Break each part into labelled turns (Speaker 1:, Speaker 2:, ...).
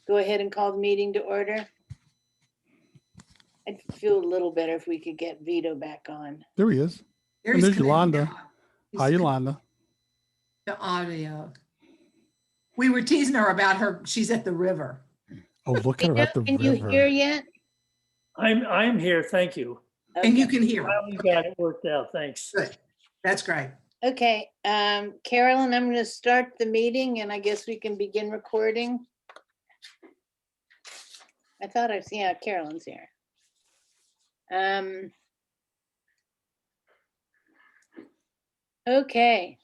Speaker 1: go ahead and call the meeting to order? I'd feel a little better if we could get Vito back on.
Speaker 2: There he is.
Speaker 3: There
Speaker 2: And
Speaker 3: he's
Speaker 2: there's
Speaker 3: coming
Speaker 2: Yolanda.
Speaker 3: now. He's
Speaker 2: Hi, Yolanda.
Speaker 3: The audio. We were teasing her about her. She's at the river.
Speaker 2: Oh, look at her
Speaker 1: Vito,
Speaker 2: at the
Speaker 1: can you
Speaker 2: river.
Speaker 1: hear yet?
Speaker 4: I'm here, thank you.
Speaker 3: And you
Speaker 1: Okay.
Speaker 3: can hear her.
Speaker 4: Finally got it worked out, thanks.
Speaker 3: Good. That's great.
Speaker 1: Okay, Carolyn, I'm gonna start the meeting and I guess we can begin recording. I thought I've seen, yeah, Carolyn's here. Okay,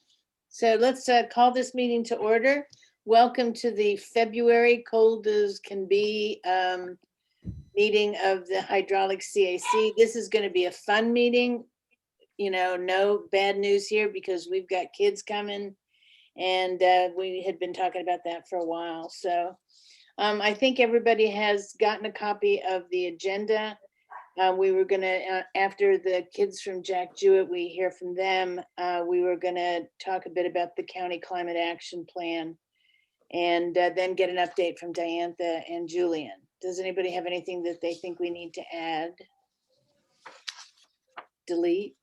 Speaker 1: so let's call this meeting to order. Welcome to the February cold as can be meeting of the Hydraulic CAC. This is gonna be a fun meeting. You know, no bad news here because we've got kids coming and we had been talking about that for a while. So I think everybody has gotten a copy of the agenda. We were gonna, after the kids from Jack Jewett, we hear from them, we were gonna talk a bit about the county climate action plan and then get an update from Diantha and Julian. Does anybody have anything that they think we need to add? Delete?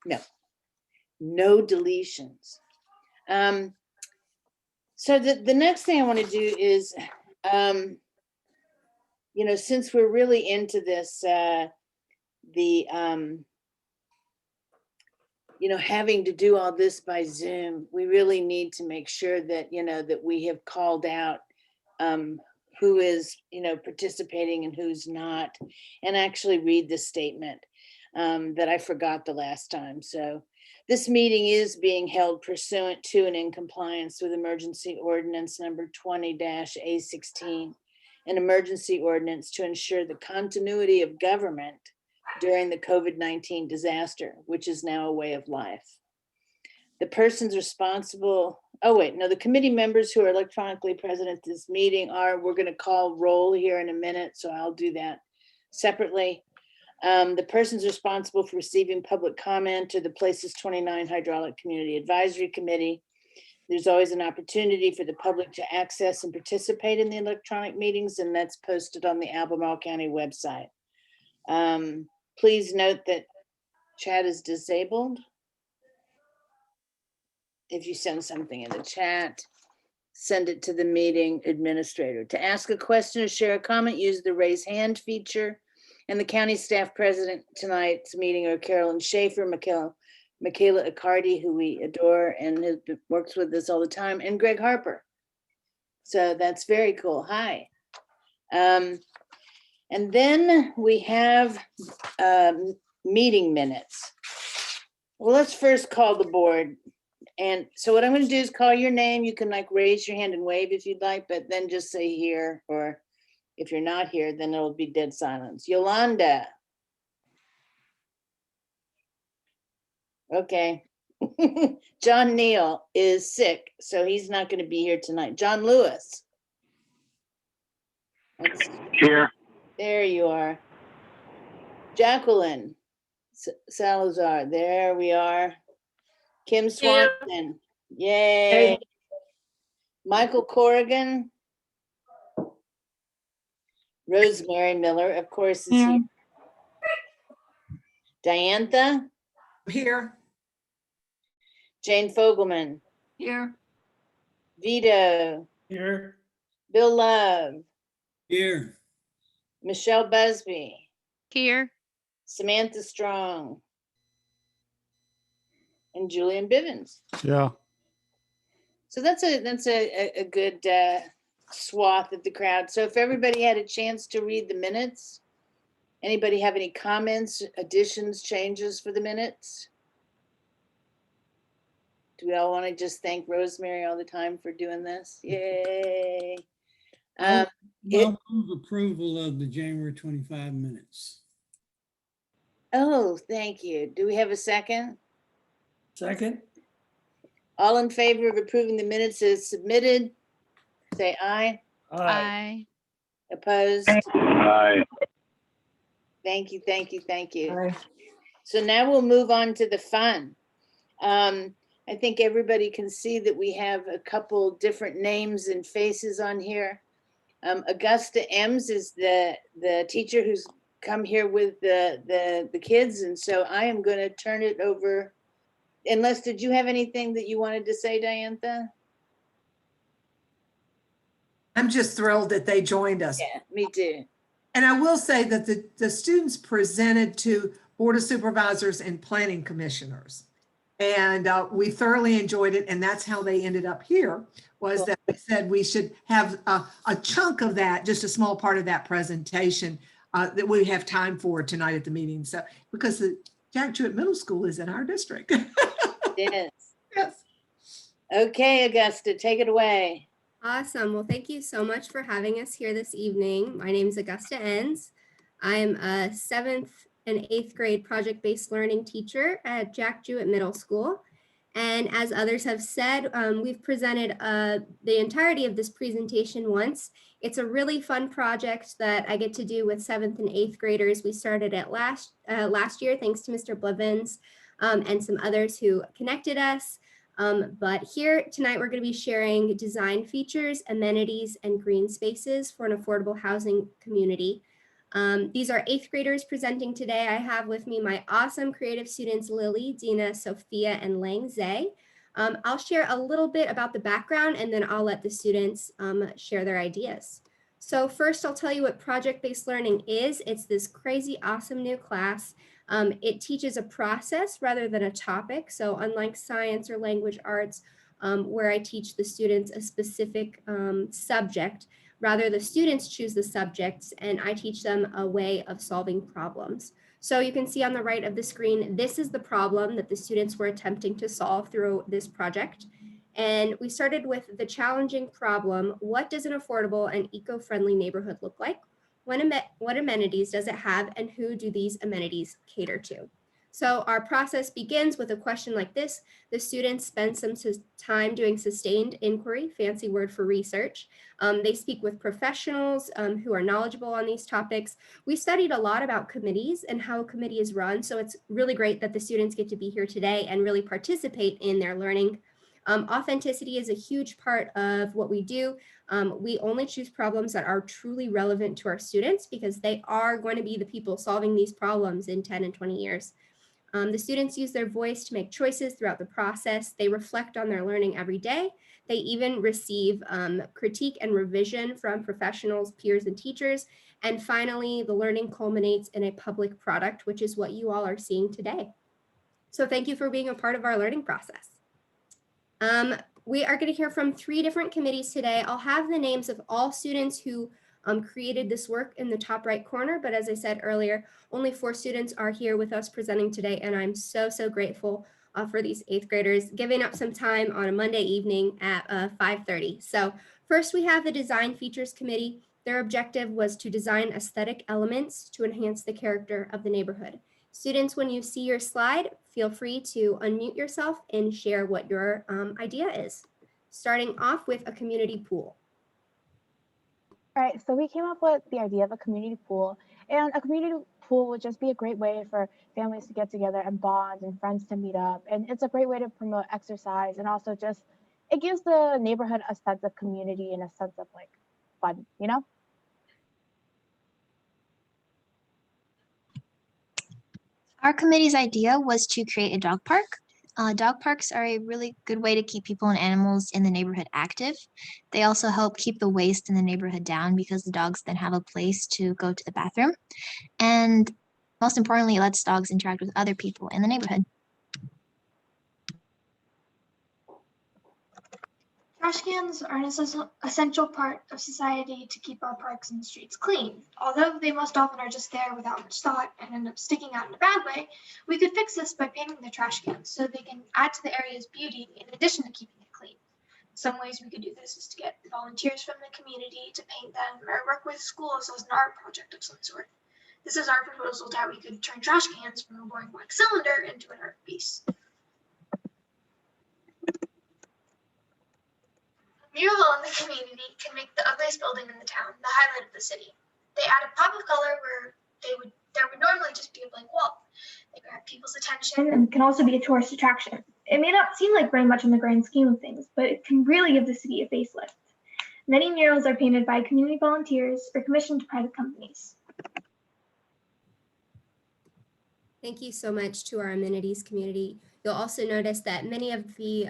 Speaker 1: No deletions. So the next thing I want to do is, you know, since we're really into this, you know, having to do all this by Zoom, we really need to make sure that, you know, that we have called out who is, you know, participating and who's not, and actually read the statement that I forgot the last time. So this meeting is being held pursuant to and in compliance with emergency ordinance number 20-A16, an emergency ordinance to ensure the continuity of government during the COVID-19 disaster, which is now a way of life. The persons responsible, the committee members who are electronically present at this meeting we're going to call roll here in a minute, so I'll do that separately. The persons responsible for receiving public comment to the Places29 Hydraulic Community Advisory Committee. There's always an opportunity for the public to access and participate in the electronic meetings, and that's posted on the Albemarle County website. Please note that chat is disabled. If you send something in the chat, send it to the meeting administrator. To ask a question or share a comment, use the raise hand feature. And the county staff president tonight's meeting are Carolyn Schaefer, Michaela Accardi, who we adore and works with us all the time, and Greg Harper. So that's very cool. Hi. And then we have meeting minutes. Well, let's first call the board. And so what I'm going to do is call your name. You can like raise your hand and wave if you'd like, but then just say here, or if you're not here, then it'll be dead silence. Yolanda. Okay. John Neal is sick, so he's not going to be here tonight. John Lewis.
Speaker 5: Here.
Speaker 1: There you are. Jacqueline Salazar, there we are. Kim Swanson, yay. Michael Corrigan. Rosemary Miller, of course, is here. Diantha.
Speaker 3: Here.
Speaker 1: Jane Fogelman.
Speaker 3: Here.
Speaker 1: Vito.
Speaker 4: Here,
Speaker 1: Bill Love.
Speaker 5: Here.
Speaker 1: Michelle Busby.
Speaker 6: Here.
Speaker 1: Samantha Strong. And Julian Bivens.
Speaker 2: Yeah.
Speaker 1: So that's a good swath of the crowd. So if everybody had a chance to read the minutes, anybody have any comments, additions, changes for the minutes? Do we all want to just thank Rosemary all the time for doing this? Yay.
Speaker 7: I'll move approval of the January 25 minutes.
Speaker 1: Oh, thank you. Do we have a second?
Speaker 4: second,
Speaker 1: All in favor of approving the minutes as submitted, say aye.
Speaker 4: aye.
Speaker 6: Aye.
Speaker 1: Opposed?
Speaker 5: Aye.
Speaker 1: Thank you, thank you, thank you.
Speaker 3: Aye.
Speaker 1: So now we'll move on to the fun. I think everybody can see that we have a couple different names and faces on here. Augusta Ems is the teacher who's come here with the kids, and so I am going to turn it over. Unless, did you have anything that you wanted to say, Diantha?
Speaker 3: I'm just thrilled that they joined us.
Speaker 1: Yeah, me too.
Speaker 3: And I will say that the students presented to Board of Supervisors and Planning Commissioners. And we thoroughly enjoyed it. And that's how they ended up here, was
Speaker 1: Cool.
Speaker 3: that we said we should have a chunk of that, just a small part of that presentation that we have time for tonight at the meeting. So, because the Jack Jewett Middle School is in our district.
Speaker 1: Yes.
Speaker 3: Yes.
Speaker 1: Okay, Augusta, take it away.
Speaker 2: Awesome. Well, thank you so much for having us here this evening. My name is Augusta Enns. I'm a 7th and 8th grade project-based learning teacher at Jack Jewett Middle School. And as others have said, we've presented the entirety of this presentation once. It's a really fun project that I get to do with 7th and 8th graders. We started it last year, thanks to Mr. Blevins and some others who connected us. But here tonight, we're going to be sharing design features, amenities, and green spaces for an affordable housing community. These are 8th graders presenting today. I have with me my awesome creative students, Lily, Dina, Sophia, and Lang Zay. I'll share a little bit about the background, and then I'll let the students share their ideas. So first, I'll tell you what project-based learning is. It's this crazy awesome new class. It teaches a process rather than a topic. So unlike science or language arts, where I teach the students a specific subject, rather the students choose the subjects and I teach them a way of solving problems. So you can see on the right of the screen, this is the problem that the students were attempting to solve through this project. And we started with the challenging problem: what does an affordable and eco-friendly neighborhood look like? What amenities does it have, and who do these amenities cater to? So our process begins with a question like this. The students spend some time doing sustained inquiry, fancy word for research. They speak with professionals who are knowledgeable on these topics. We studied a lot about committees and how a committee is run, so it's really great that the students get to be here today and really participate in their learning. Authenticity is a huge part of what we do. We only choose problems that are truly relevant to our students because they are going to be the people solving these problems in 10 and 20 years. The students use their voice to make choices throughout the process. They reflect on their learning every day. They even receive critique and revision from professionals, peers, and teachers. And finally, the learning culminates in a public product, which is what you all are seeing today. So thank you for being a part of our learning process. We are going to hear from 3 different committees today. I'll have the names of all students who created this work in the top right corner, but as I said earlier, only 4 students are here with us presenting today, and I'm so grateful for these 8th graders giving up some time on a Monday evening at 5:30. So first we have the Design Features Committee. Their objective was to design aesthetic elements to enhance the character of the neighborhood. Students, when you see your slide, feel free to unmute yourself and share what your idea is. Starting off with a community pool.
Speaker 6: All right, so we came up with the idea of a community pool, and a community pool would just be a great way for families to get together and bond and friends to meet up. And it's a great way to promote exercise, and also just, it gives the neighborhood a sense of community and a sense of like fun, you know?
Speaker 8: Our committee's idea was to create a dog park. Dog parks are a really good way to keep people and animals in the neighborhood active. They also help keep the waste in the neighborhood down because the dogs then have a place to go to the bathroom. And most importantly, it lets dogs interact with other people in the neighborhood.
Speaker 9: Trash cans are an essential part of society to keep our parks and streets clean. Although they most often are just there without much thought and end up sticking out in a bad way, we could fix this by painting the trash cans so they can add to the area's beauty in addition to keeping it clean. Some ways we could do this is to get volunteers from the community to paint them, or work with schools as an art project of some sort. This is our proposal to how we could turn trash cans from a boring black cylinder into an art piece. Mural in the community can make the ugliest building in the town the highlight of the city. They add a pop of color where there would normally just be a blank wall. They grab people's attention and can also be a tourist attraction. It may not seem like very much in the grand scheme of things, but it can really give the city a facelift. Many murals are painted by community volunteers or commissioned to private companies.
Speaker 2: Thank you so much to our amenities community. You'll also notice that many of the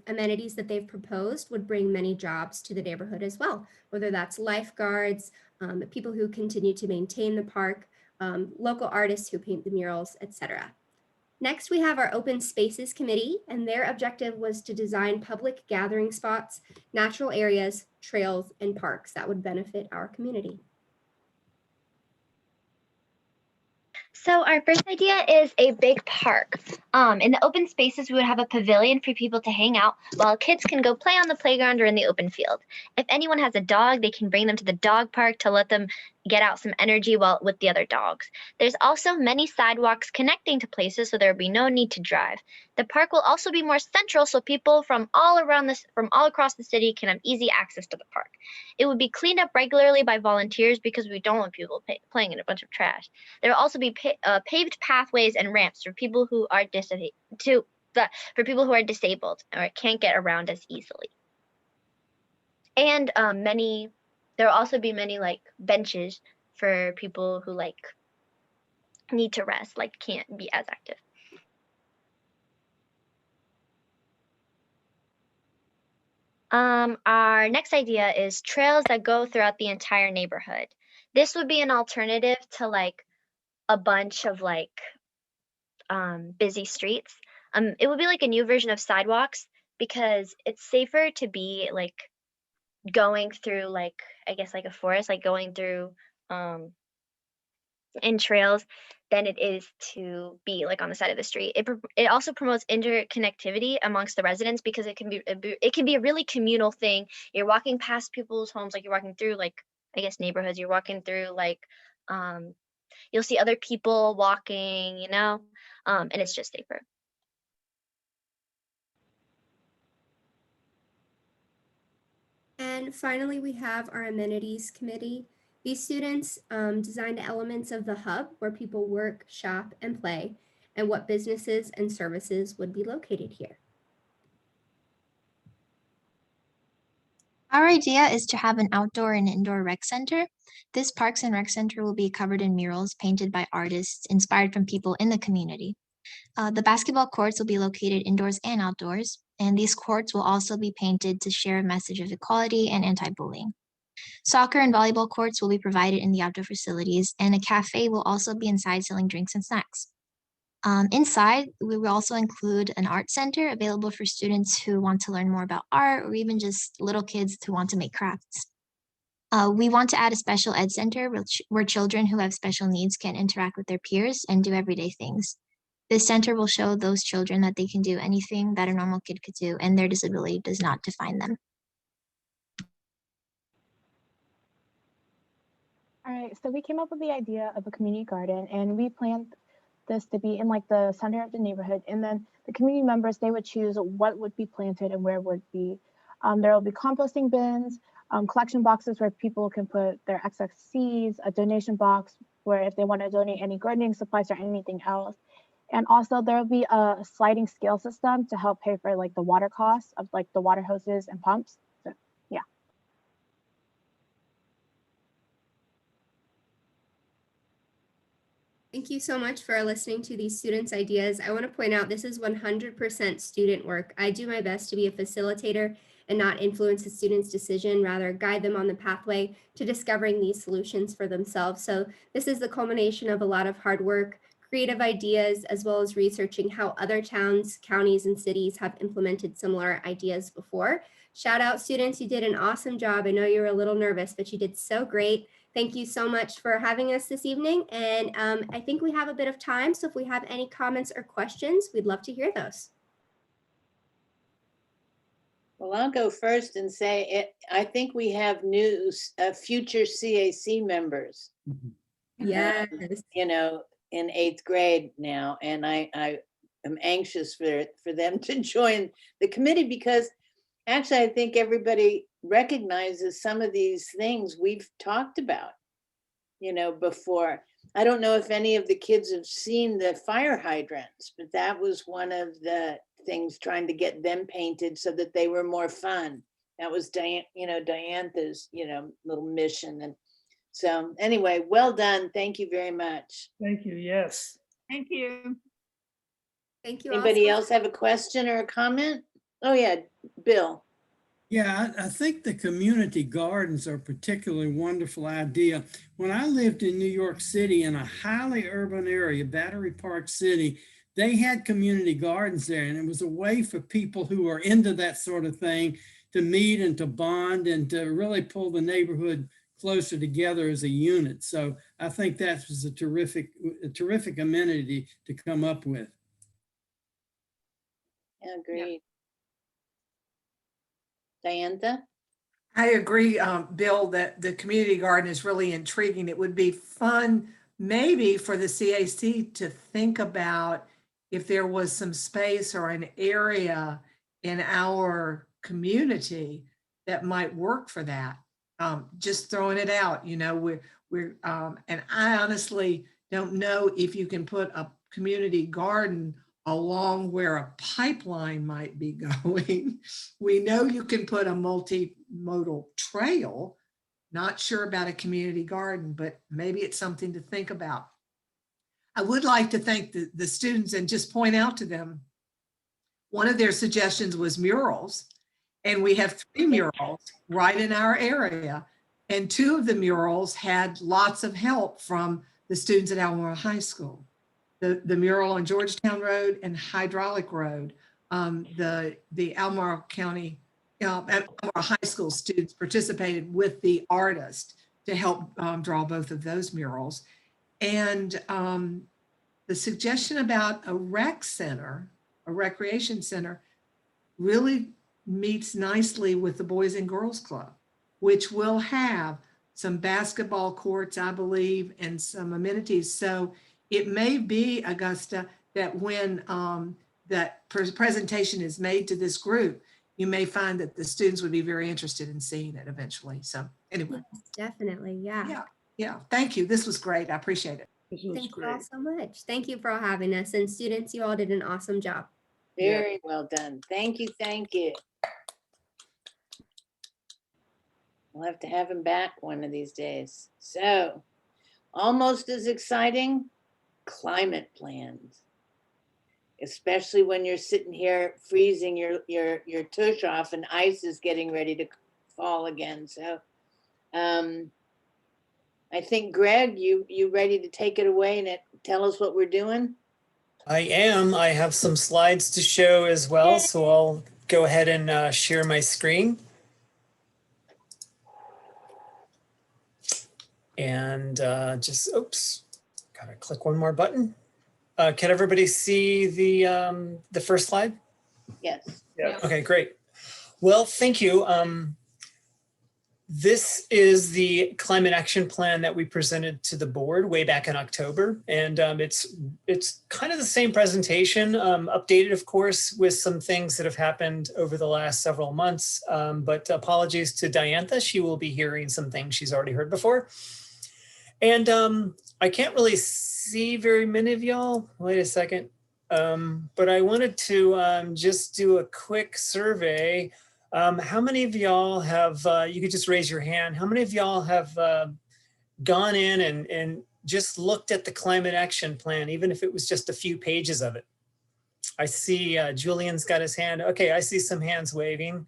Speaker 2: amenities that they've proposed would bring many jobs to the neighborhood as well, whether that's lifeguards, people who continue to maintain the park, local artists who paint the murals, etc. Next, we have our Open Spaces Committee, and their objective was to design public gathering spots, natural areas, trails, and parks that would benefit our community.
Speaker 10: So our first idea is a big park. In the open spaces, we would have a pavilion for people to hang out while kids can go play on the playground or in the open field. If anyone has a dog, they can bring them to the dog park to let them get out some energy with the other dogs. There's also many sidewalks connecting to places, so there will be no need to drive. The park will also be more central, so people from all across the city can have easy access to the park. It would be cleaned up regularly by volunteers because we don't want people playing in a bunch of trash. There will also be paved pathways and ramps for people who are disabled or can't get around as easily. And there will also be many like benches for people who like need to rest, like can't be as active. Our next idea is trails that go throughout the entire neighborhood. This would be an alternative to like a bunch of like busy streets. It would be like a new version of sidewalks because it's safer to be like going through like, I guess like a forest, like going through in trails than it is to be like on the side of the street. It also promotes interconnectivity amongst the residents because it can be a really communal thing. You're walking past people's homes, like you're walking through like, I guess neighborhoods, you're walking through like you'll see other people walking, you know, and it's just safer.
Speaker 2: And finally, we have our amenities committee. These students designed elements of the hub where people work, shop, and play, and what businesses and services would be located here.
Speaker 8: Our idea is to have an outdoor and indoor rec center. This Parks and Rec Center will be covered in murals painted by artists inspired from people in the community. The basketball courts will be located indoors and outdoors, and these courts will also be painted to share a message of equality and anti-bullying. Soccer and volleyball courts will be provided in the outdoor facilities, and a cafe will also be inside selling drinks and snacks. Inside, we will also include an art center available for students who want to learn more about art or even just little kids who want to make crafts. We want to add a special ed center where children who have special needs can interact with their peers and do everyday things. This center will show those children that they can do anything that a normal kid could do, and their disability does not define them.
Speaker 6: All right, so we came up with the idea of a community garden, and we planned this to be in like the center of the neighborhood, and then the community members, they would choose what would be planted and where it would be. There will be composting bins, collection boxes where people can put their excess seeds, a donation box where if they want to donate any gardening supplies or anything else. And also there will be a sliding scale system to help pay for like the water costs of like the water hoses and pumps. So, yeah.
Speaker 2: Thank you so much for listening to these students' ideas. I want to point out this is 100% student work. I do my best to be a facilitator and not influence the students' decision, rather guide them on the pathway to discovering these solutions for themselves. So this is the culmination of a lot of hard work, creative ideas, as well as researching how other towns, counties, and cities have implemented similar ideas before. Shout out students, you did an awesome job. I know you were a little nervous, but you did so great. Thank you so much for having us this evening. And I think we have a bit of time. So if we have any comments or questions, we'd love to hear those.
Speaker 1: Well, I'll go first and say I think we have new future CAC members.
Speaker 2: Yes.
Speaker 1: You know, in 8th grade now, and I am anxious for them to join the committee because actually I think everybody recognizes some of these things we've talked about, you know, before. I don't know if any of the kids have seen the fire hydrants, but that was one of the things, trying to get them painted so that they were more fun that was Diantha's, little mission. And so anyway, well done. Thank you very much.
Speaker 4: Thank you. Yes.
Speaker 11: Thank you.
Speaker 2: Thank you.
Speaker 1: Anybody
Speaker 2: also.
Speaker 1: else have a question or a comment? Oh yeah, Bill.
Speaker 7: Yeah, I think the community gardens are a particularly wonderful idea. When I lived in New York City in a highly urban area, Battery Park City, they had community gardens there, and it was a way for people who are into that sort of thing to meet and to bond and to really pull the neighborhood closer together as a unit. So I think that was a terrific amenity to come up with.
Speaker 1: Yeah, agreed. Diantha?
Speaker 3: I agree, Bill, that the community garden is really intriguing. It would be fun maybe for the CAC to think about if there was some space or an area in our community that might work for that. Just throwing it out, and I honestly don't know if you can put a community garden along where a pipeline might be going. We know you can put a multimodal trail. Not sure about a community garden, but maybe it's something to think about. I would like to thank the students and just point out to them, one of their suggestions was murals. And we have 3 murals right in our area. And 2 of the murals had lots of help from the students at Albemarle High School. The mural on Georgetown Road and Hydraulic Road, the Albemarle County, Albemarle High School students participated with the artist to help draw both of those murals. And the suggestion about a rec center, a recreation center, really meets nicely with the Boys and Girls Club, which will have some basketball courts, I believe, and some amenities. So it may be, Augusta, that when that presentation is made to this group, you may find that the students would be very interested in seeing it eventually. So anyway.
Speaker 2: Yes, definitely. Yeah.
Speaker 3: Yeah. Thank you. This was great. I appreciate it.
Speaker 4: This was
Speaker 2: Thank you
Speaker 4: great.
Speaker 2: all so much. Thank you for having us. And students, you all did an awesome job.
Speaker 1: Very well done. Thank you. Thank you. We'll have to have him back one of these days. So almost as exciting, climate plans. Especially when you're sitting here freezing your tush off and ice is getting ready to fall again. So I think, Greg, you ready to take it away and tell us what we're doing?
Speaker 12: I am. I have some slides to show as well, so I'll go ahead and share my screen. And oops, gotta click one more button. Can everybody see the first slide?
Speaker 1: Yes.
Speaker 4: Yeah.
Speaker 12: Okay, great. Well, thank you. This is the climate action plan that we presented to the board way back in October. And it's kind of the same presentation, updated, of course, with some things that have happened over the last several months. But apologies to Diantha. She will be hearing some things she's already heard before. And I can't really see very many of y'all. Wait a second. But I wanted to just do a quick survey. How many of y'all have, you could just raise your hand, how many of y'all have gone in and just looked at the climate action plan, even if it was just a few pages of it? I see Julian's got his hand. Okay, I see some hands waving.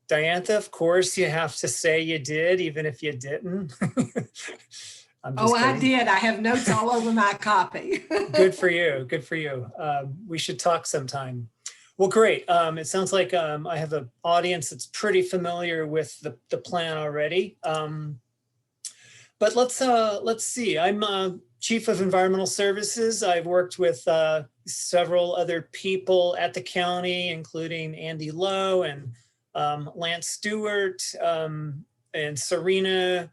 Speaker 12: Diantha, of course, you have to say you did, even if you didn't.
Speaker 3: I did. I have notes all over my copy.
Speaker 12: Good for you. Good for you. We should talk sometime. Well, great. It sounds like I have an audience that's pretty familiar with the plan already. But let's see. I'm Chief of Environmental Services. I've worked with several other people at the county, including Andy Lowe and Lance Stewart and Serena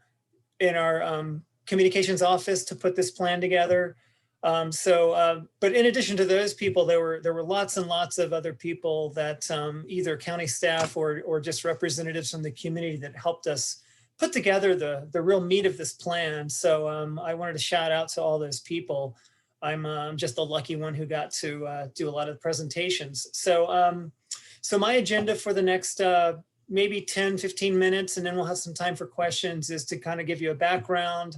Speaker 12: in our communications office to put this plan together. But in addition to those people, there were lots and lots of other people that either county staff or just representatives from the community that helped us put together the real meat of this plan. So I wanted to shout out to all those people. I'm just the lucky one who got to do a lot of the presentations. So my agenda for the next maybe 10, 15 minutes, and then we'll have some time for questions, is to kind of give you a background,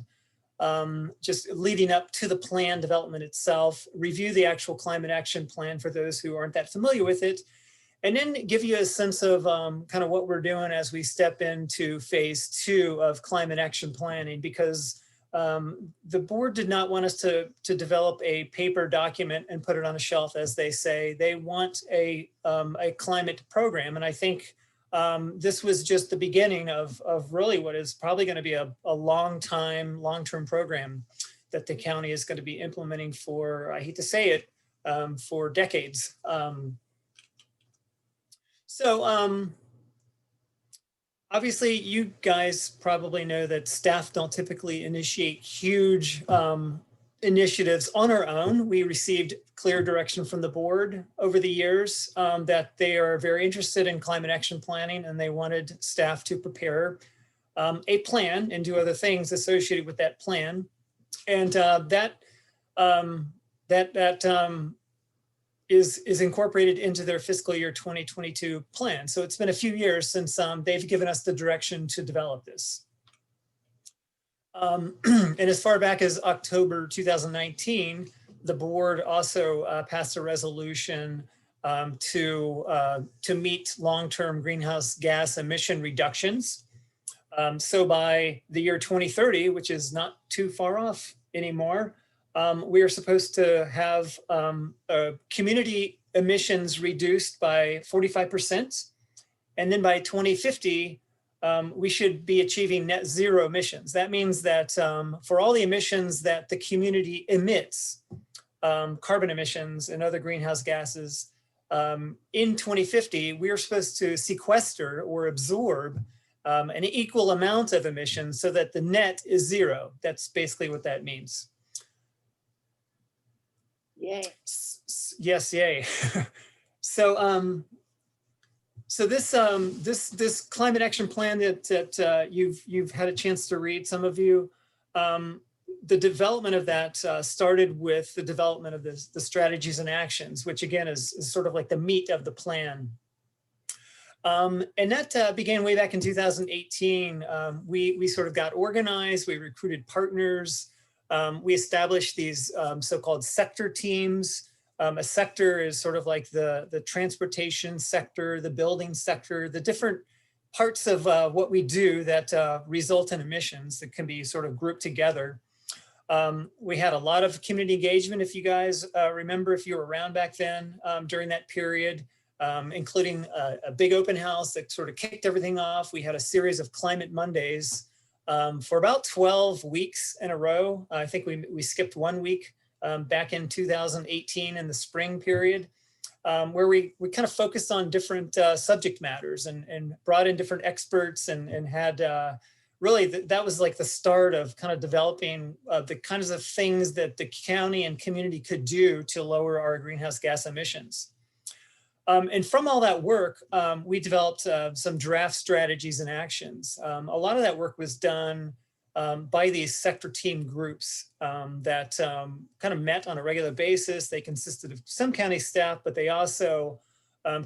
Speaker 12: just leading up to the plan development itself, review the actual climate action plan for those who aren't that familiar with it, and then give you a sense of kind of what we're doing as we step into phase 2 of climate action planning, because the board did not want us to develop a paper document and put it on a shelf, as they say. They want a climate program. And I think this was just the beginning of really what is probably going to be a long-term program that the county is going to be implementing for, I hate to say it, for decades. Obviously, you guys probably know that staff don't typically initiate huge initiatives on our own. We received clear direction from the board over the years that they are very interested in climate action planning, and they wanted staff to prepare a plan and do other things associated with that plan. And that is incorporated into their fiscal year 2022 plan. So it's been a few years since they've given us the direction to develop this. And as far back as October 2019, the board also passed a resolution to meet long-term greenhouse gas emission reductions. So by the year 2030, which is not too far off anymore, we are supposed to have community emissions reduced by 45%. And then by 2050, we should be achieving net zero emissions. That means that for all the emissions that the community emits, carbon emissions and other greenhouse gases, in 2050, we are supposed to sequester or absorb an equal amount of emissions so that the net is zero. That's basically what that means.
Speaker 1: Yay.
Speaker 12: Yes, yay. So this climate action plan that you've had a chance to read, some of you, the development of that started with the development of the strategies and actions, which again is sort of like the meat of the plan. And that began way back in 2018. We sort of got organized, we recruited partners. We established these so-called sector teams. A sector is sort of like the transportation sector, the building sector, the different parts of what we do that result in emissions that can be sort of grouped together. We had a lot of community engagement, if you guys remember, if you were around back then during that period, including a big open house that sort of kicked everything off. We had a series of Climate Mondays for about 12 weeks in a row. I think we skipped 1 week back in 2018 in the spring period, where we kind of focused on different subject matters and brought in different experts and had really that was like the start of kind of developing the kinds of things that the county and community could do to lower our greenhouse gas emissions. And from all that work, we developed some draft strategies and actions. A lot of that work was done by these sector team groups that kind of met on a regular basis. They consisted of some county staff, but they also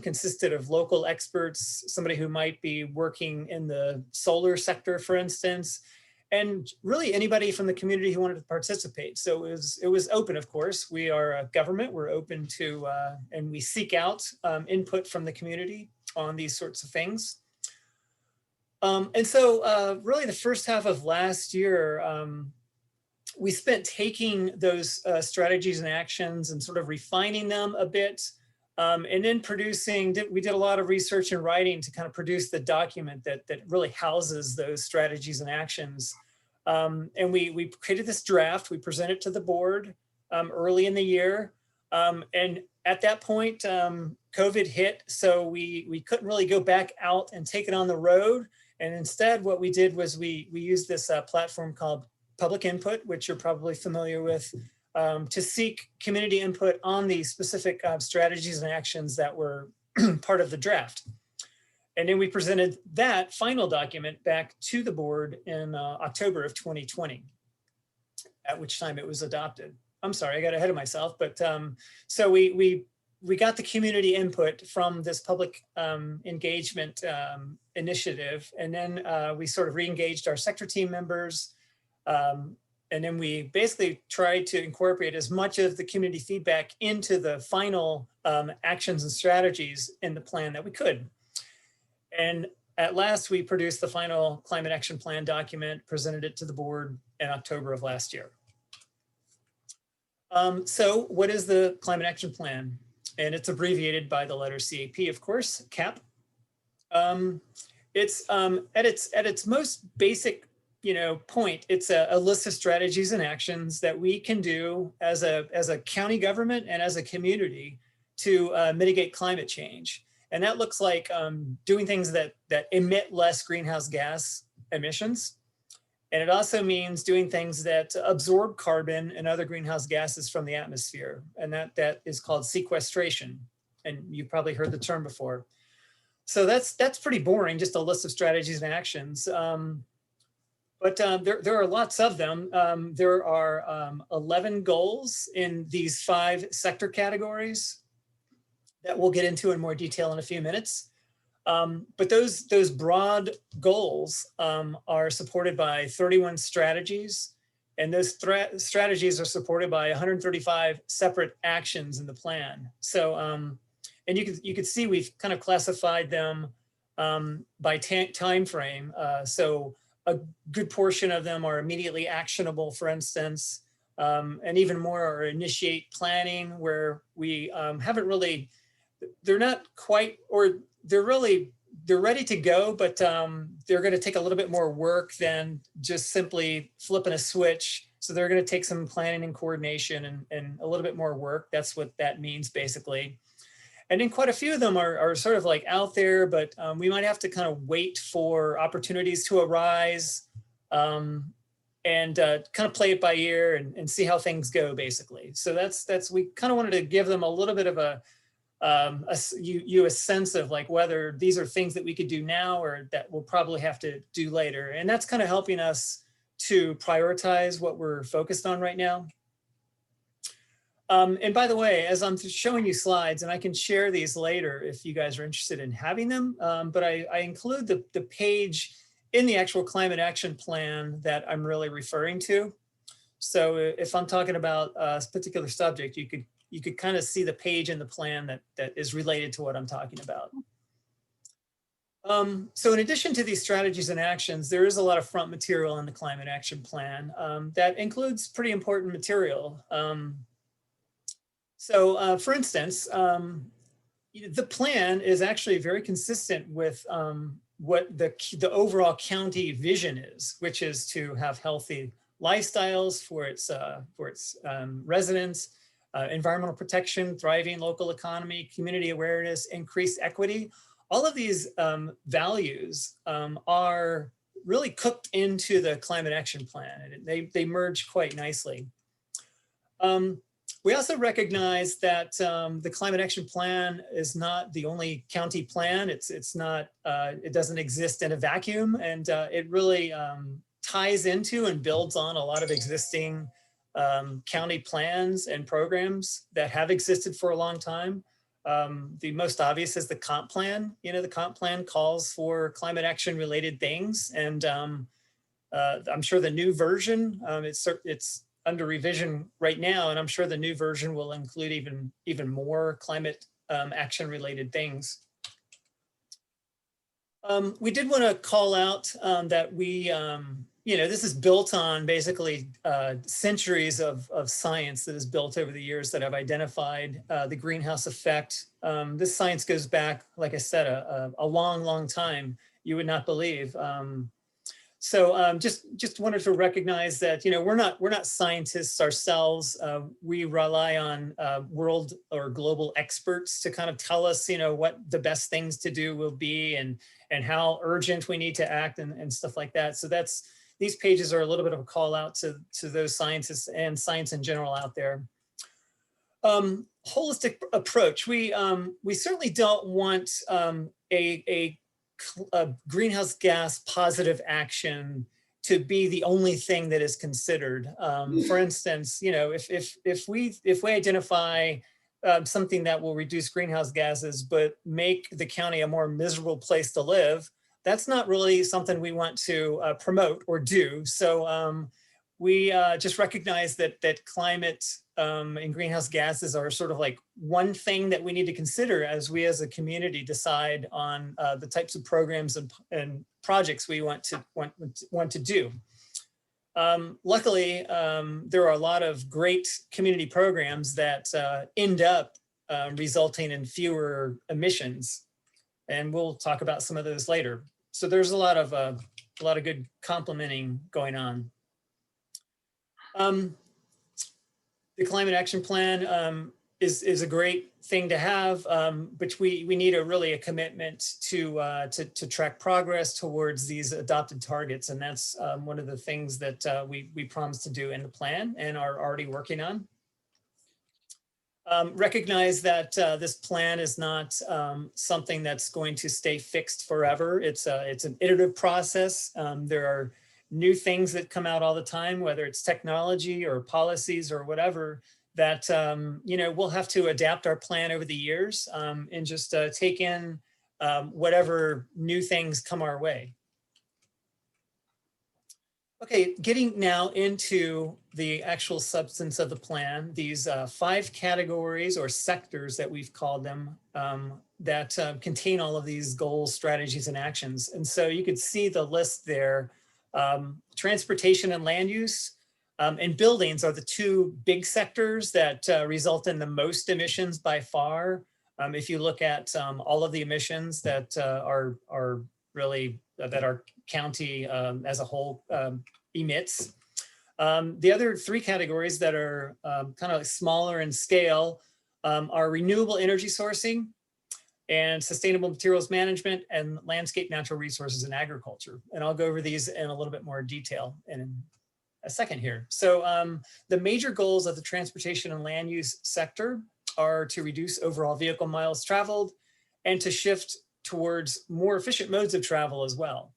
Speaker 12: consisted of local experts, somebody who might be working in the solar sector, for instance, and really anybody from the community who wanted to participate. So it was open, of course. We are a government, we're open to, and we seek out input from the community on these sorts of things. And so really the first half of last year, we spent taking those strategies and actions and sort of refining them a bit, and then we did a lot of research and writing to kind of produce the document that really houses those strategies and actions. And we created this draft, we presented it to the board early in the year. And at that point, COVID hit, so we couldn't really go back out and take it on the road. And instead, what we did was we used this platform called Public Input, which you're probably familiar with, to seek community input on the specific strategies and actions that were part of the draft. And then we presented that final document back to the board in October of 2020, at which time it was adopted. I'm sorry, I got ahead of myself, but so we we got the community input from this public engagement initiative, and then we sort of re-engaged our sector team members. And then we basically tried to incorporate as much of the community feedback into the final actions and strategies in the plan that we could. And at last, we produced the final climate action plan document, presented it to the board in October of last year. So what is the climate action plan? And it's abbreviated by the letter CAP, of course, CAP. It's at its most basic point, it's a list of strategies and actions that we can do as a county government and as a community to mitigate climate change. And that looks like doing things that emit less greenhouse gas emissions. And it also means doing things that absorb carbon and other greenhouse gases from the atmosphere. And that is called sequestration. And you've probably heard the term before. So that's pretty boring, just a list of strategies and actions. But there are lots of them. There are 11 goals in these 5 sector categories that we'll get into in more detail in a few minutes. But those broad goals are supported by 31 strategies, and those strategies are supported by 135 separate actions in the plan. So, and you could see we've kind of classified them by time frame. So a good portion of them are immediately actionable, for instance, and even more are initiate planning, where we haven't really, they're not quite, or they're ready to go, but they're going to take a little bit more work than just simply flipping a switch. So they're going to take some planning and coordination and a little bit more work. That's what that means, basically. And then quite a few of them are sort of like out there, but we might have to kind of wait for opportunities to arise and kind of play it by ear and see how things go, basically. So we kind of wanted to give them a little bit of a sense of like whether these are things that we could do now or that we'll probably have to do later. And that's kind of helping us to prioritize what we're focused on right now. And by the way, as I'm showing you slides, and I can share these later if you guys are interested in having them, but I include the page in the actual climate action plan that I'm really referring to. So if I'm talking about a particular subject, you could kind of see the page in the plan that is related to what I'm talking about. So in addition to these strategies and actions, there is a lot of front material in the climate action plan that includes pretty important material. So for instance, the plan is actually very consistent with what the overall county vision is, which is to have healthy lifestyles for its residents, environmental protection, thriving local economy, community awareness, increased equity. All of these values are really cooked into the climate action plan, and they merge quite nicely. We also recognize that the climate action plan is not the only county plan. It's not, it doesn't exist in a vacuum, and it really ties into and builds on a lot of existing county plans and programs that have existed for a long time. The most obvious is the comp plan. The comp plan calls for climate action related things, and I'm sure the new version, it's under revision right now, and I'm sure the new version will include even more climate action related things. We did want to call out that we, this is built on basically centuries of science that is built over the years that have identified the greenhouse effect. This science goes back, like I said, a long, long time. You would not believe. So just wanted to recognize that, we're not scientists ourselves. We rely on world or global experts to kind of tell us, what the best things to do will be and how urgent we need to act and stuff like that. So these pages are a little bit of a call out to those scientists and science in general out there. Holistic approach. We certainly don't want a greenhouse gas positive action to be the only thing that is considered. For instance, if we identify something that will reduce greenhouse gases, but make the county a more miserable place to live, that's not really something we want to promote or do. So we just recognize that climate and greenhouse gases are sort of like one thing that we need to consider as we as a community decide on the types of programs and projects we want to do. Luckily, there are a lot of great community programs that end up resulting in fewer emissions, and we'll talk about some of those later. So there's a lot of good complementing going on. The Climate Action Plan is a great thing to have, but we need really a commitment to track progress towards these adopted targets, and that's one of the things that we promised to do in the plan and are already working on. Recognize that this plan is not something that's going to stay fixed forever. It's an iterative process. There are new things that come out all the time, whether it's technology or policies or whatever, that we'll have to adapt our plan over the years and just take in whatever new things come our way. Okay, getting now into the actual substance of the plan, these 5 categories or sectors that we've called them that contain all of these goals, strategies, and actions. And so you could see the list there. Transportation and land use and buildings are the 2 big sectors that result in the most emissions by far. If you look at all of the emissions that are really that our county as a whole emits. The other 3 categories that are kind of like smaller in scale are renewable energy sourcing and sustainable materials management and landscape, natural resources, and agriculture. And I'll go over these in a little bit more detail in a second here. So the major goals of the transportation and land use sector are to reduce overall vehicle miles traveled and to shift towards more efficient modes of travel as well.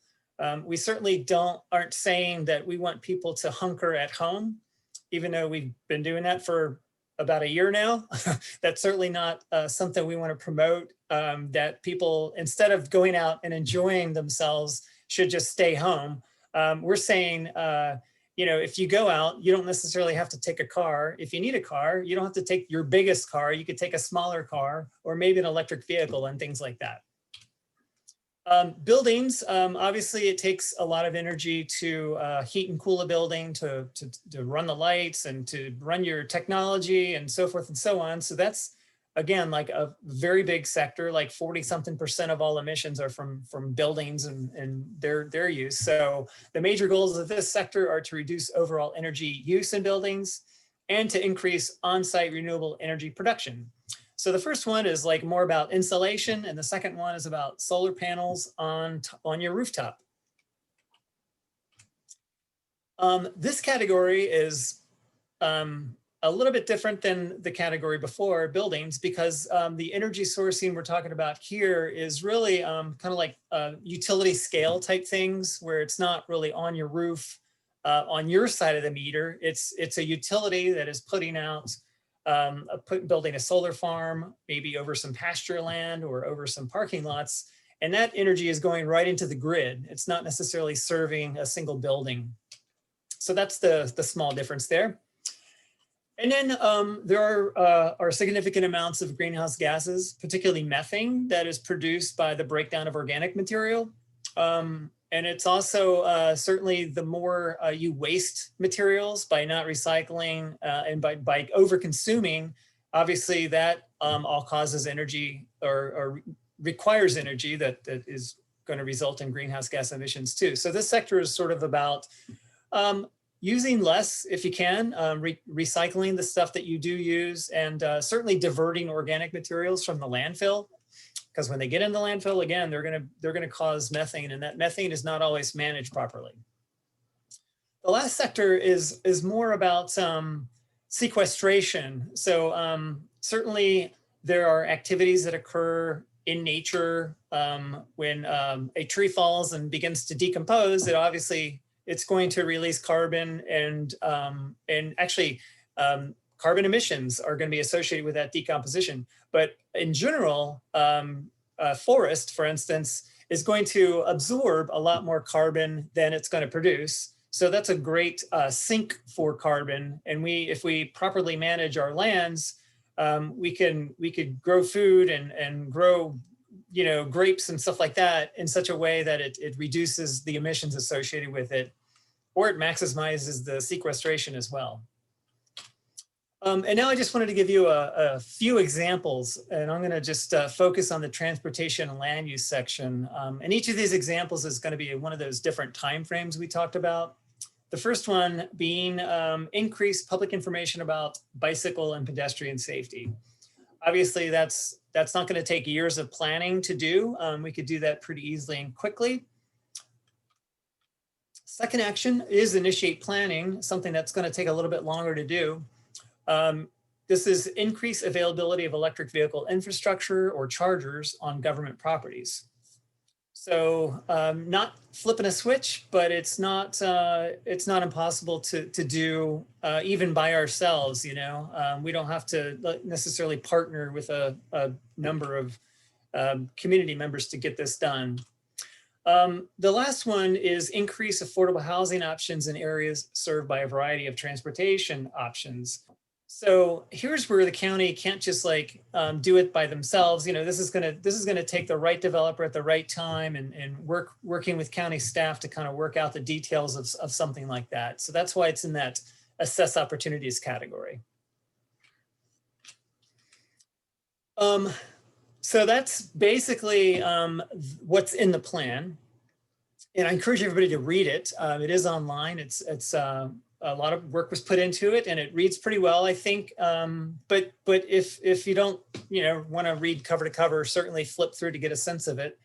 Speaker 12: We certainly aren't saying that we want people to hunker at home, even though we've been doing that for about a year now. That's certainly not something we want to promote, that people, instead of going out and enjoying themselves, should just stay home. We're saying, if you go out, you don't necessarily have to take a car. If you need a car, you don't have to take your biggest car. You could take a smaller car or maybe an electric vehicle and things like that. Buildings, obviously it takes a lot of energy to heat and cool a building, to run the lights and to run your technology and so forth and so on. So that's, again, like a very big sector, like 40-something% of all emissions are from buildings and their use. So the major goals of this sector are to reduce overall energy use in buildings and to increase on-site renewable energy production. So the first one is like more about insulation, and the second one is about solar panels on your rooftop. This category is a little bit different than the category before, buildings, because the energy sourcing we're talking about here is really kind of like utility scale type things, where it's not really on your roof, on your side of the meter. It's a utility that is putting out building a solar farm, maybe over some pasture land or over some parking lots. And that energy is going right into the grid. It's not necessarily serving a single building. So that's the small difference there. And then there are significant amounts of greenhouse gases, particularly methane, that is produced by the breakdown of organic material. And it's also certainly the more you waste materials by not recycling and by over consuming, obviously that all causes energy or requires energy that is going to result in greenhouse gas emissions too. So this sector is sort of about using less if you can, recycling the stuff that you do use, and certainly diverting organic materials from the landfill. Because when they get in the landfill, again, they're gonna cause methane, and that methane is not always managed properly. The last sector is more about sequestration. So certainly there are activities that occur in nature when a tree falls and begins to decompose. It's going to release carbon and actually carbon emissions are going to be associated with that decomposition. But in general, forest, for instance, is going to absorb a lot more carbon than it's going to produce. So that's a great sink for carbon. And if we properly manage our lands, we could grow food and grow, grapes and stuff like that in such a way that it reduces the emissions associated with it, or it maximizes the sequestration as well. And now I just wanted to give you a few examples, and I'm going to just focus on the transportation and land use section. And each of these examples is going to be one of those different timeframes we talked about. The first one being increased public information about bicycle and pedestrian safety. Obviously, that's not going to take years of planning to do. We could do that pretty easily and quickly. Second action is initiate planning, something that's going to take a little bit longer to do. This is increase availability of electric vehicle infrastructure or chargers on government properties. So not flipping a switch, but it's not impossible to do even by ourselves. We don't have to necessarily partner with a number of community members to get this done. The last one is increase affordable housing options in areas served by a variety of transportation options. So here's where the county can't just do it by themselves. This is gonna take the right developer at the right time and working with county staff to kind of work out the details of something like that. So that's why it's in that assess opportunities category. So that's basically what's in the plan. And I encourage everybody to read it. It is online. It's a lot of work was put into it, and it reads pretty well, I think. But if you don't want to read cover to cover, certainly flip through to get a sense of it.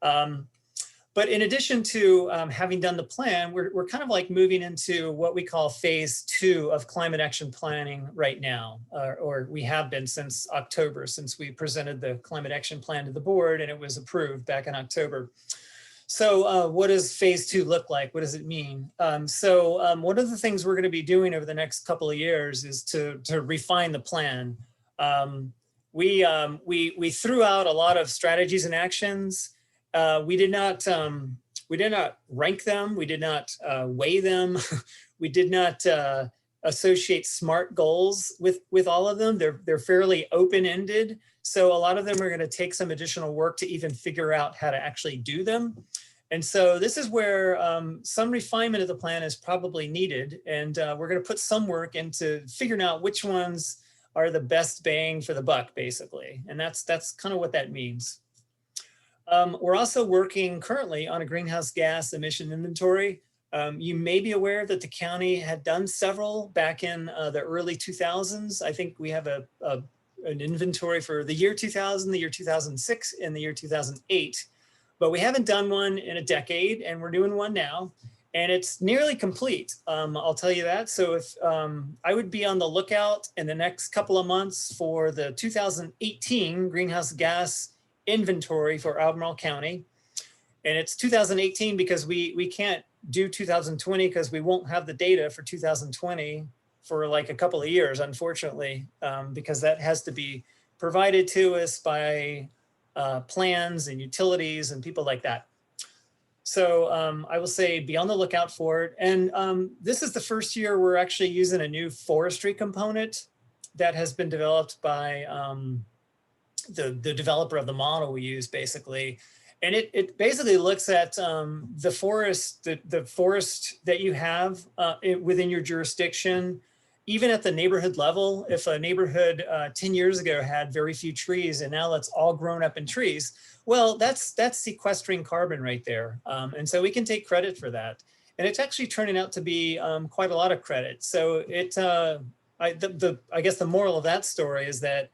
Speaker 12: But in addition to having done the plan, we're kind of moving into what we call phase 2 of climate action planning right now, or we have been since October, since we presented the climate action plan to the board and it was approved back in October. So what does phase 2 look like? What does it mean? One of the things we're going to be doing over the next couple of years is to refine the plan. We threw out a lot of strategies and actions. We did not rank them. We did not weigh them. We did not associate SMART goals with all of them. They're fairly open-ended. So a lot of them are going to take some additional work to even figure out how to actually do them. And so this is where some refinement of the plan is probably needed. And we're going to put some work into figuring out which ones are the best bang for the buck, basically. And that's kind of what that means. We're also working currently on a greenhouse gas emission inventory. You may be aware that the county had done several back in the early 2000s. I think we have an inventory for the year 2000, the year 2006, and the year 2008. But we haven't done one in a decade, and we're doing one now. And it's nearly complete, I'll tell you that. So if I would be on the lookout in the next couple of months for the 2018 greenhouse gas inventory for Albemarle County. And it's 2018 because we can't do 2020 because we won't have the data for 2020 for a couple of years, unfortunately, because that has to be provided to us by plans and utilities and people like that. So I will say be on the lookout for it. And this is the first year we're actually using a new forestry component that has been developed by the developer of the model we use, basically. And it basically looks at the forest that you have within your jurisdiction, even at the neighborhood level. If a neighborhood 10 years ago had very few trees and now it's all grown up in trees, well, that's sequestering carbon right there. And so we can take credit for that. And it's actually turning out to be quite a lot of credit. So I guess the moral of that story is that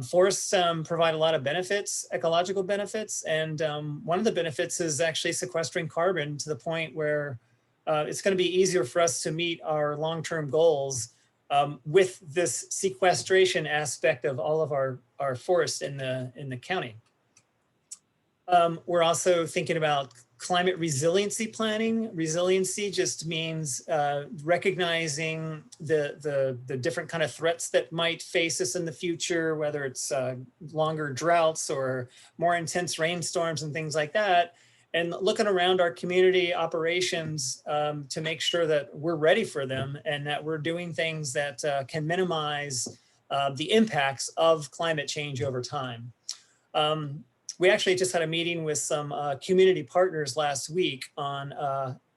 Speaker 12: forests provide a lot of benefits, ecological benefits. And one of the benefits is actually sequestering carbon to the point where it's going to be easier for us to meet our long-term goals with this sequestration aspect of all of our forests in the county. We're also thinking about climate resiliency planning. Resiliency just means recognizing the different kind of threats that might face us in the future, whether it's longer droughts or more intense rainstorms and things like that. And looking around our community operations to make sure that we're ready for them and that we're doing things that can minimize the impacts of climate change over time. We actually just had a meeting with some community partners last week on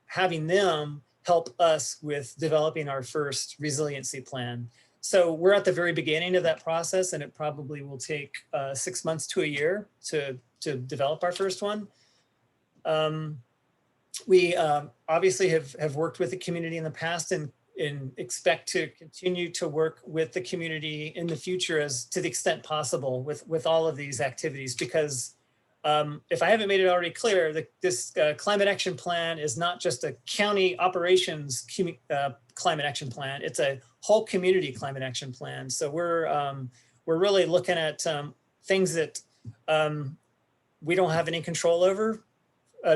Speaker 12: having them help us with developing our first resiliency plan. So we're at the very beginning of that process, and it probably will take 6 months to a year to develop our first one. We obviously have worked with the community in the past and expect to continue to work with the community in the future as to the extent possible with all of these activities, because if I haven't made it already clear, this climate action plan is not just a county operations climate action plan, it's a whole community climate action plan. So we're really looking at things that we don't have any control over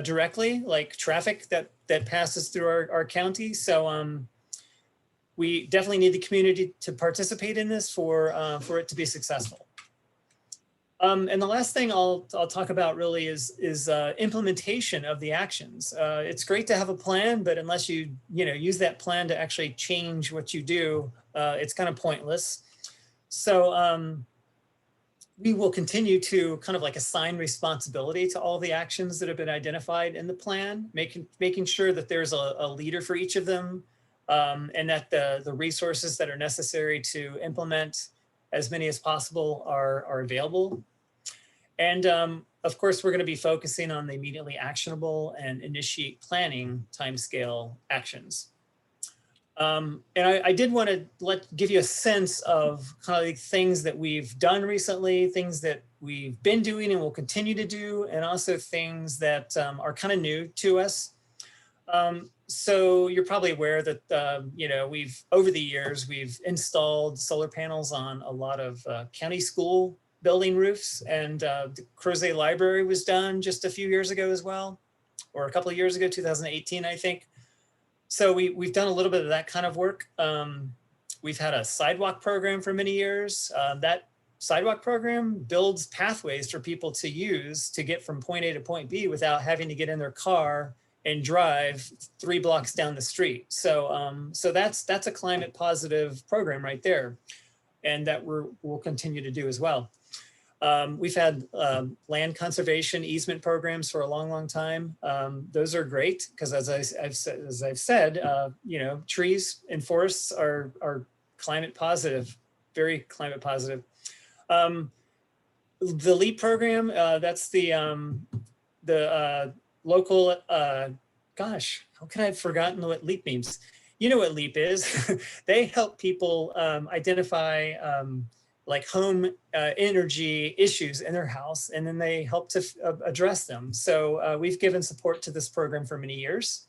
Speaker 12: directly, like traffic that passes through our county. So we definitely need the community to participate in this for it to be successful. And the last thing I'll talk about really is implementation of the actions. It's great to have a plan, but unless you use that plan to actually change what you do, it's kind of pointless. So we will continue to kind of like assign responsibility to all the actions that have been identified in the plan, making sure that there's a leader for each of them, and that the resources that are necessary to implement as many as possible are available. And of course, we're going to be focusing on the immediately actionable and initiate planning timescale actions. And I did want to give you a sense of kind of like things that we've done recently, things that we've been doing and will continue to do, and also things that are kind of new to us. So you're probably aware that, over the years, we've installed solar panels on a lot of county school building roofs, and the Crozet Library was done just a few years ago as well, or a couple of years ago, 2018, I think. So we've done a little bit of that kind of work. We've had a sidewalk program for many years. That sidewalk program builds pathways for people to use to get from point A to point B without having to get in their car and drive 3 blocks down the street. So so that's a climate positive program right there, and that we'll continue to do as well. We've had land conservation easement programs for a long time. Those are great because, as I've said, trees and forests are climate positive, very climate positive. The LEAP program, that's the local, gosh, how could I have forgotten what LEAP means? You know what LEAP is. They help people identify like home energy issues in their house, and then they help to address them. So we've given support to this program for many years.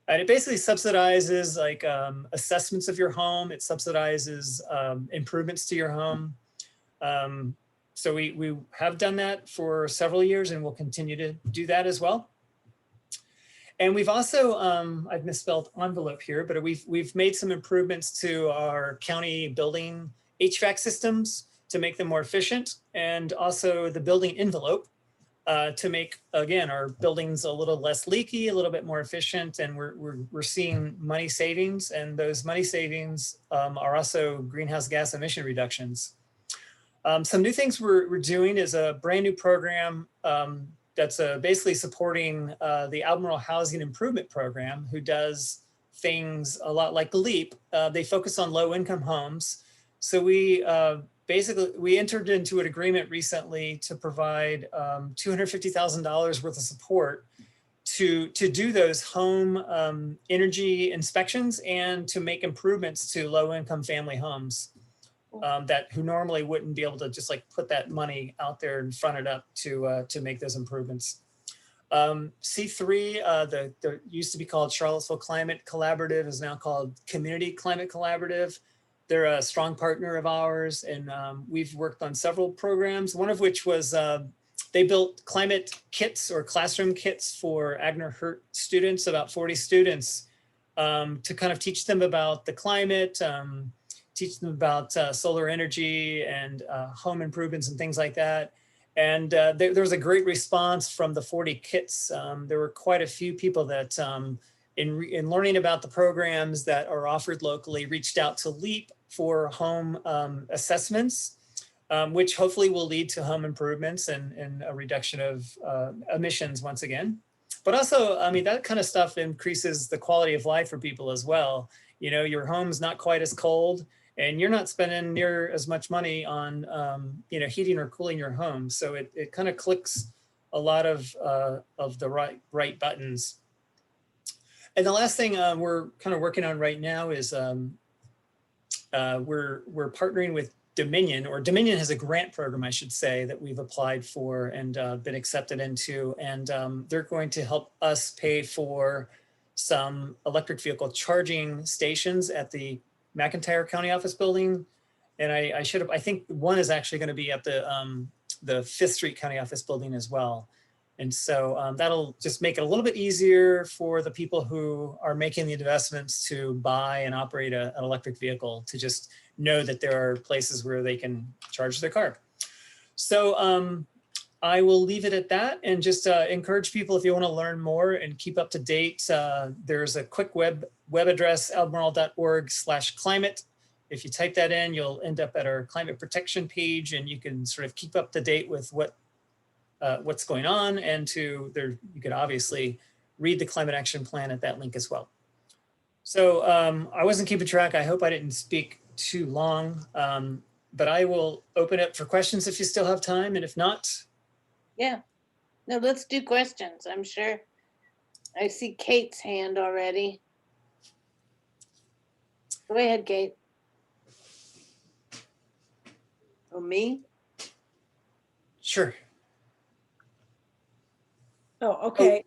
Speaker 12: And it basically subsidizes like assessments of your home. It subsidizes improvements to your home. So we have done that for several years, and we'll continue to do that as well. And we've also, I've misspelled envelope here, but we've made some improvements to our county building HVAC systems to make them more efficient, and also the building envelope to make, again, our buildings a little less leaky, a little bit more efficient, and we're seeing money savings, and those money savings are also greenhouse gas emission reductions. Some new things we're doing is a brand new program that's basically supporting the Albemarle Housing Improvement Program, who does things a lot like LEAP. They focus on low-income homes. So we entered into an agreement recently to provide $250,000 worth of support to do those home energy inspections and to make improvements to low-income family homes who normally wouldn't be able to just like put that money out there and front it up to make those improvements. C3, the used to be called Charlottesville Climate Collaborative, is now called Community Climate Collaborative. They're a strong partner of ours, and we've worked on several programs, one of which was they built climate kits or classroom kits for Agner Hurt students, about 40 students, to kind of teach them about the climate, teach them about solar energy and home improvements and things like that. And there was a great response from the 40 kits. There were quite a few people that in learning about the programs that are offered locally, reached out to LEAP for home assessments, which hopefully will lead to home improvements and a reduction of emissions once again. But also, I mean, that kind of stuff increases the quality of life for people as well. You know, your home's not quite as cold and you're not spending near as much money on, you know, heating or cooling your home. So it kind of clicks a lot of the right buttons. And the last thing we're kind of working on right now is we're partnering with Dominion, or Dominion has a grant program, I should say, that we've applied for and been accepted into. And they're going to help us pay for some electric vehicle charging stations at the McIntyre County Office building. And I think one is actually going to be at the Fifth Street County Office building as well. And so that'll just make it a little bit easier for the people who are making the investments to buy and operate an electric vehicle to just know that there are places where they can charge their car. So I will leave it at that and just encourage people, if you want to learn more and keep up to date, there's a quick web address, albemarle.org/climate. If you type that in, you'll end up at our climate protection page, and you can sort of keep up to date with what's going on, and you could obviously read the climate action plan at that link as well. So I wasn't keeping track. I hope I didn't speak too long, but I will open it for questions if you still have time, and if not.
Speaker 1: Yeah, no, let's do questions. I'm sure. I see Kate's hand already. Go ahead, Kate. Oh, me?
Speaker 12: Sure.
Speaker 11: Oh, okay.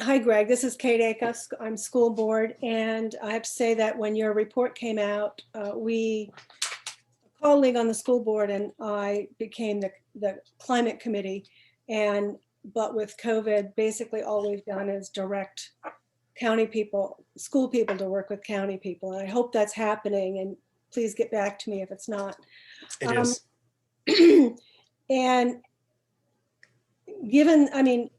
Speaker 11: Hi, Greg. This is Kate Akos. I'm school board, and I have to say that when your report came out, a colleague on the school board and I became the climate committee. But with COVID, basically all we've done is direct county people, school people to work with county people. And I hope that's happening, and please get back to me if it's not.
Speaker 12: It is.
Speaker 11: And given, I mean,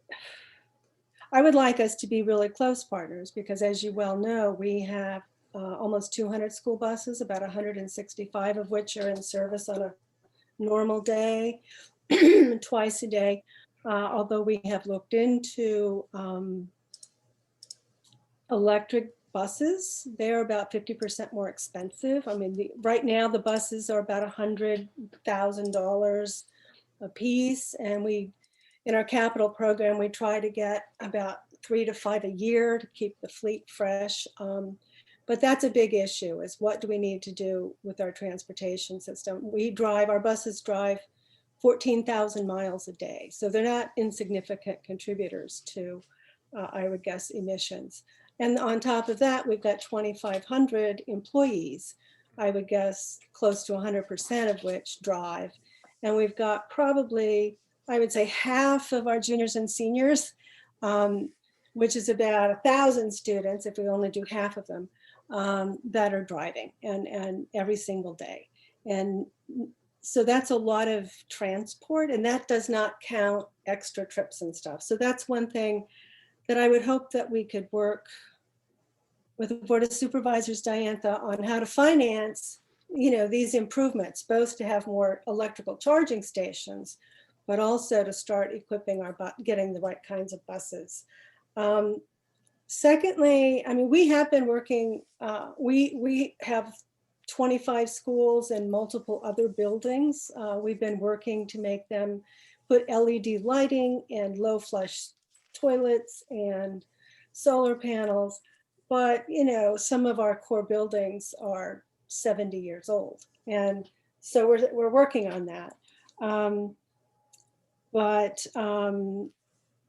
Speaker 11: I would like us to be really close partners because, as you well know, we have almost 200 school buses, about 165 of which are in service on a normal day, twice a day. Although we have looked into electric buses, they're about 50% more expensive. I mean, right now the buses are about $100,000 a piece, and in our capital program, we try to get about 3 to 5 a year to keep the fleet fresh. But that's a big issue, is what do we need to do with our transportation system? Our buses drive 14,000 miles a day. So they're not insignificant contributors to, I would guess, emissions. And on top of that, we've got 2,500 employees, I would guess close to 100% of which drive. And we've got probably, I would say, half of our juniors and seniors, which is about 1,000 students, if we only do half of them, that are driving and every single day. And so that's a lot of transport, and that does not count extra trips and stuff. So that's one thing that I would hope that we could work with the Board of Supervisors, Diantha, on how to finance, these improvements, both to have more electrical charging stations, but also to start equipping getting the right kinds of buses. Secondly, I mean, we have been working, we have 25 schools and multiple other buildings. We've been working to make them put LED lighting and low flush toilets and solar panels. But, some of our core buildings are 70 years old. And so we're working on that.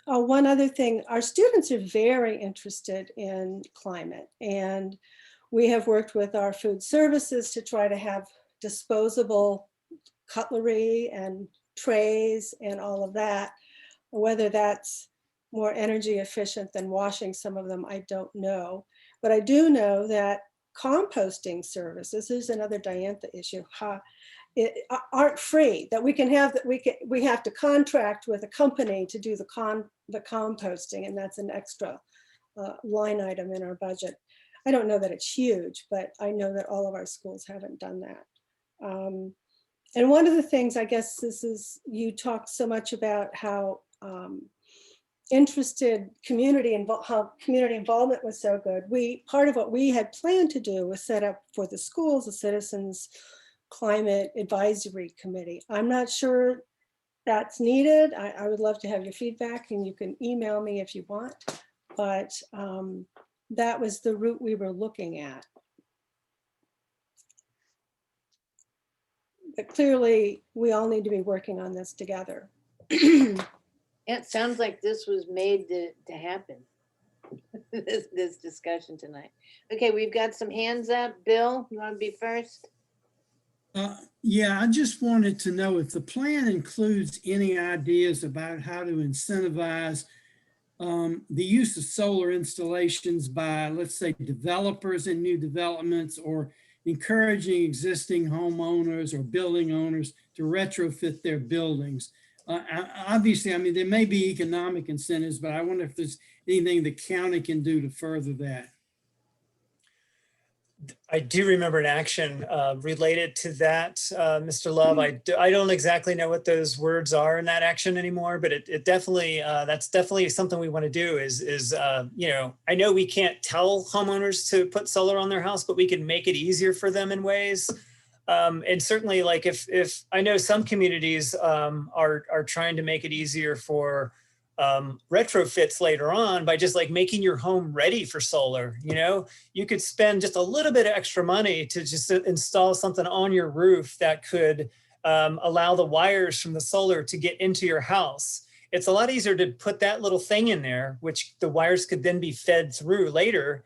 Speaker 11: One other thing, our students are very interested in climate, and we have worked with our food services to try to have disposable cutlery and trays and all of that. Whether that's more energy efficient than washing some of them, I don't know. But I do know that composting services, there's another Diantha issue, aren't free, that we can have, that we have to contract with a company to do the composting, and that's an extra line item in our budget. I don't know that it's huge, but I know that all of our schools haven't done that. And one of the things, I guess this is, you talked so much about how interested how community involvement was so good. Part of what we had planned to do was set up for the schools a citizens climate advisory committee. I'm not sure that's needed. I would love to have your feedback, and you can email me if you want, but that was the route we were looking at. But clearly we all need to be working on this together.
Speaker 1: It sounds like this was made to happen. This discussion tonight. Okay, we've got some hands up. Bill, you want to be first?
Speaker 7: Yeah, I just wanted to know if the plan includes any ideas about how to incentivize the use of solar installations by, let's say, developers in new developments, or encouraging existing homeowners or building owners to retrofit their buildings. Obviously, I mean, there may be economic incentives, but I wonder if there's anything the county can do to further that.
Speaker 12: I do remember an action related to that, Mr. Love. I don't exactly know what those words are in that action anymore, but it definitely, that's definitely something we want to do is you know, I know we can't tell homeowners to put solar on their house, but we can make it easier for them in ways. And certainly, like if I know some communities are trying to make it easier for retrofits later on by just like making your home ready for solar. You know, you could spend just a little bit of extra money to just install something on your roof that could allow the wires from the solar to get into your house. It's a lot easier to put that little thing in there, which the wires could then be fed through later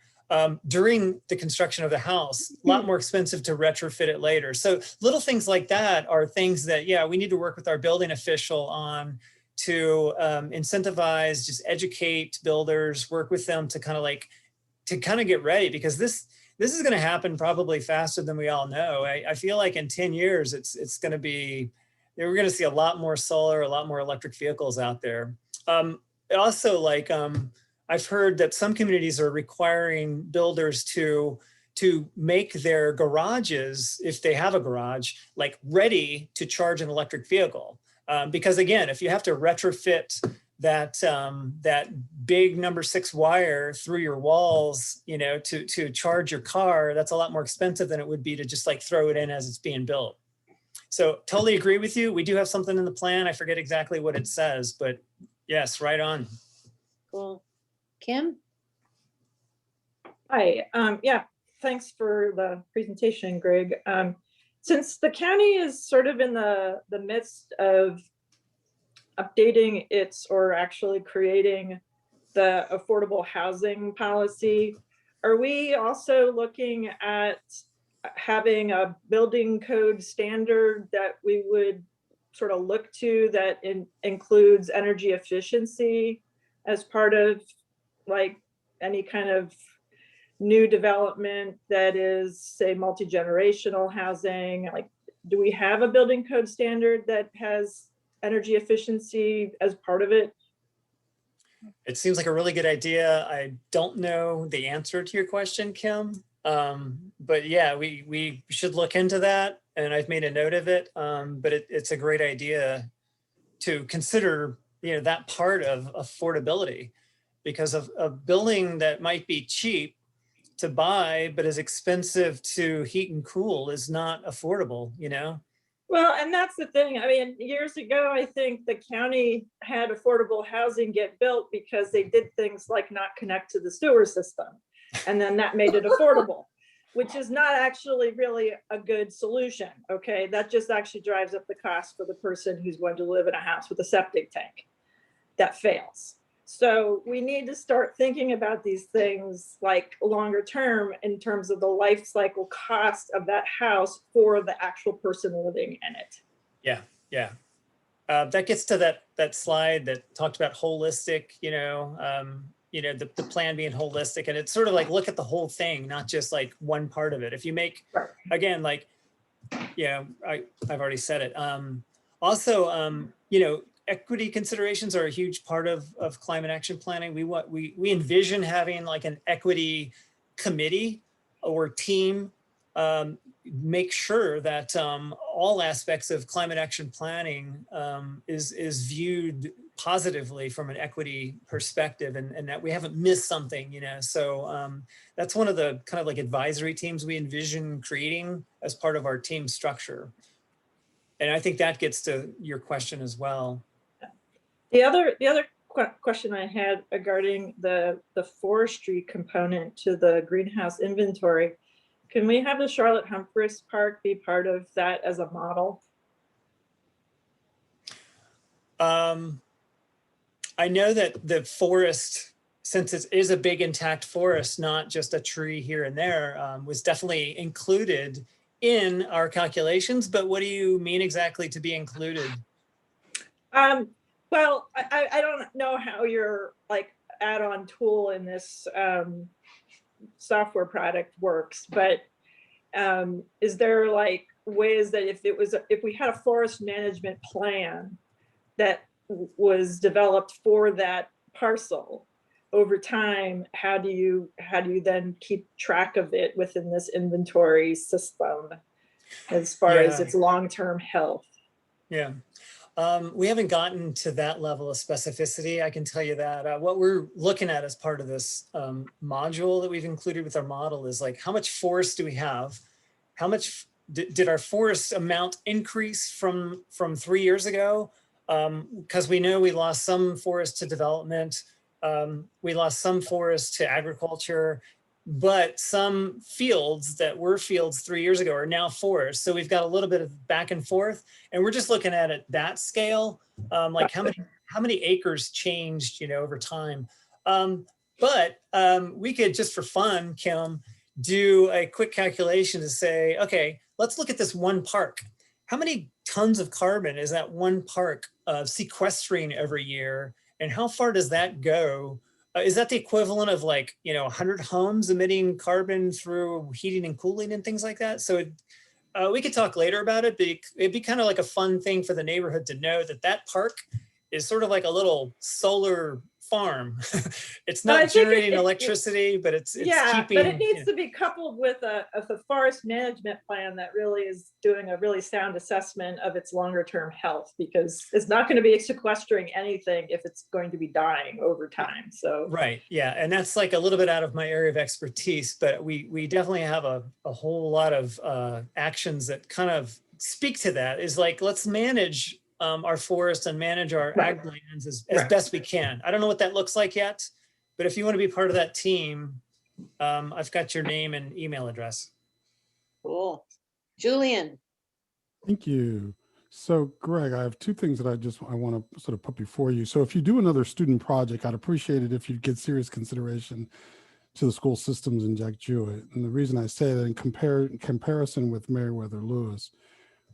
Speaker 12: during the construction of the house. A lot more expensive to retrofit it later. So little things like that are things that, yeah, we need to work with our building official on to incentivize, just educate builders, work with them to kind of get ready, because this is going to happen probably faster than we all know. I feel like in 10 years, it's going to be, we're going to see a lot more solar, a lot more electric vehicles out there. Also, like I've heard that some communities are requiring builders to make their garages, if they have a garage, like ready to charge an electric vehicle. Because again, if you have to retrofit that big number 6 wire through your walls, you know, to charge your car, that's a lot more expensive than it would be to just like throw it in as it's being built. So totally agree with you. We do have something in the plan. I forget exactly what it says, but yes, right on.
Speaker 1: Cool. Kim?
Speaker 13: Hi, yeah, thanks for the presentation, Greg. Since the county is sort of in the midst of updating its, or actually creating the affordable housing policy, are we also looking at having a building code standard that we would sort of look to that includes energy efficiency as part of like any kind of new development that is, say, multi-generational housing? Like, do we have a building code standard that has energy efficiency as part of it?
Speaker 12: It seems like a really good idea. I don't know the answer to your question, Kim. But yeah, we should look into that, and I've made a note of it. But it's a great idea to consider, you know, that part of affordability, because of a building that might be cheap to buy, but is expensive to heat and cool is not affordable, you know?
Speaker 13: Well, and that's the thing. I mean, years ago, I think the county had affordable housing get built because they did things like not connect to the sewer system. And then that made it affordable, which is not actually really a good solution. Okay, that just actually drives up the cost for the person who's going to live in a house with a septic tank. That fails. So we need to start thinking about these things like longer term in terms of the life cycle cost of that house for the actual person living in it.
Speaker 12: Yeah, yeah. that gets to that slide that talked about holistic, the plan being holistic, and it's sort of like, look at the whole thing, not just like one part of it. If you make, again, like, I've already said it. Also, equity considerations are a huge part of climate action planning. We envision having like an equity committee or team, make sure that all aspects of climate action planning is viewed positively from an equity perspective, and that we haven't missed something, So that's one of the kind of like advisory teams we envision creating as part of our team structure. And I think that gets to your question as well.
Speaker 13: The other question I had regarding the forestry component to the greenhouse inventory, can we have the Charlotte Humphreys Park be part of that as a model?
Speaker 12: I know that the forest, since it is a big intact forest, not just a tree here and there, was definitely included in our calculations. But what do you mean exactly to be included?
Speaker 13: Well, I don't know how your like add-on tool in this software product works, but is there like ways that if we had a forest management plan that was developed for that parcel over time, how do you then keep track of it within this inventory system as far as its long-term health?
Speaker 12: Yeah. We haven't gotten to that level of specificity, I can tell you that. What we're looking at as part of this module that we've included with our model is like, how much forest do we have? How much did our forest amount increase from 3 years ago? Because we know we lost some forest to development. We lost some forest to agriculture, but some fields that were fields 3 years ago are now forests. So we've got a little bit of back and forth, and we're just looking at it that scale, like how many acres changed, over time. But we could, just for fun, Kim, do a quick calculation to say, okay, let's look at this one park. How many tons of carbon is that one park sequestering every year? And how far does that go? Is that the equivalent of like, 100 homes emitting carbon through heating and cooling and things like that? So we could talk later about it, but it'd be kind of like a fun thing for the neighborhood to know that that park is sort of like a little solar farm. It's not generating electricity, but it's keeping.
Speaker 13: But it needs to be coupled with a forest management plan that really is doing a really sound assessment of its longer term health, because it's not going to be sequestering anything if it's going to be dying over time. So
Speaker 12: right, yeah, and that's like a little bit out of my area of expertise, but we definitely have a whole lot of actions that kind of speak to that. Is like, let's manage our forest and manage our ag lands as best we can. I don't know what that looks like yet, but if you want to be part of that team, I've got your name and email address.
Speaker 1: Cool. Julian.
Speaker 14: Thank you. So Greg, I have two things that I want to sort of put before you. So if you do another student project, I'd appreciate it if you'd get serious consideration to the school systems in Jack Jewett. And the reason I say that, in comparison with Meriwether Lewis,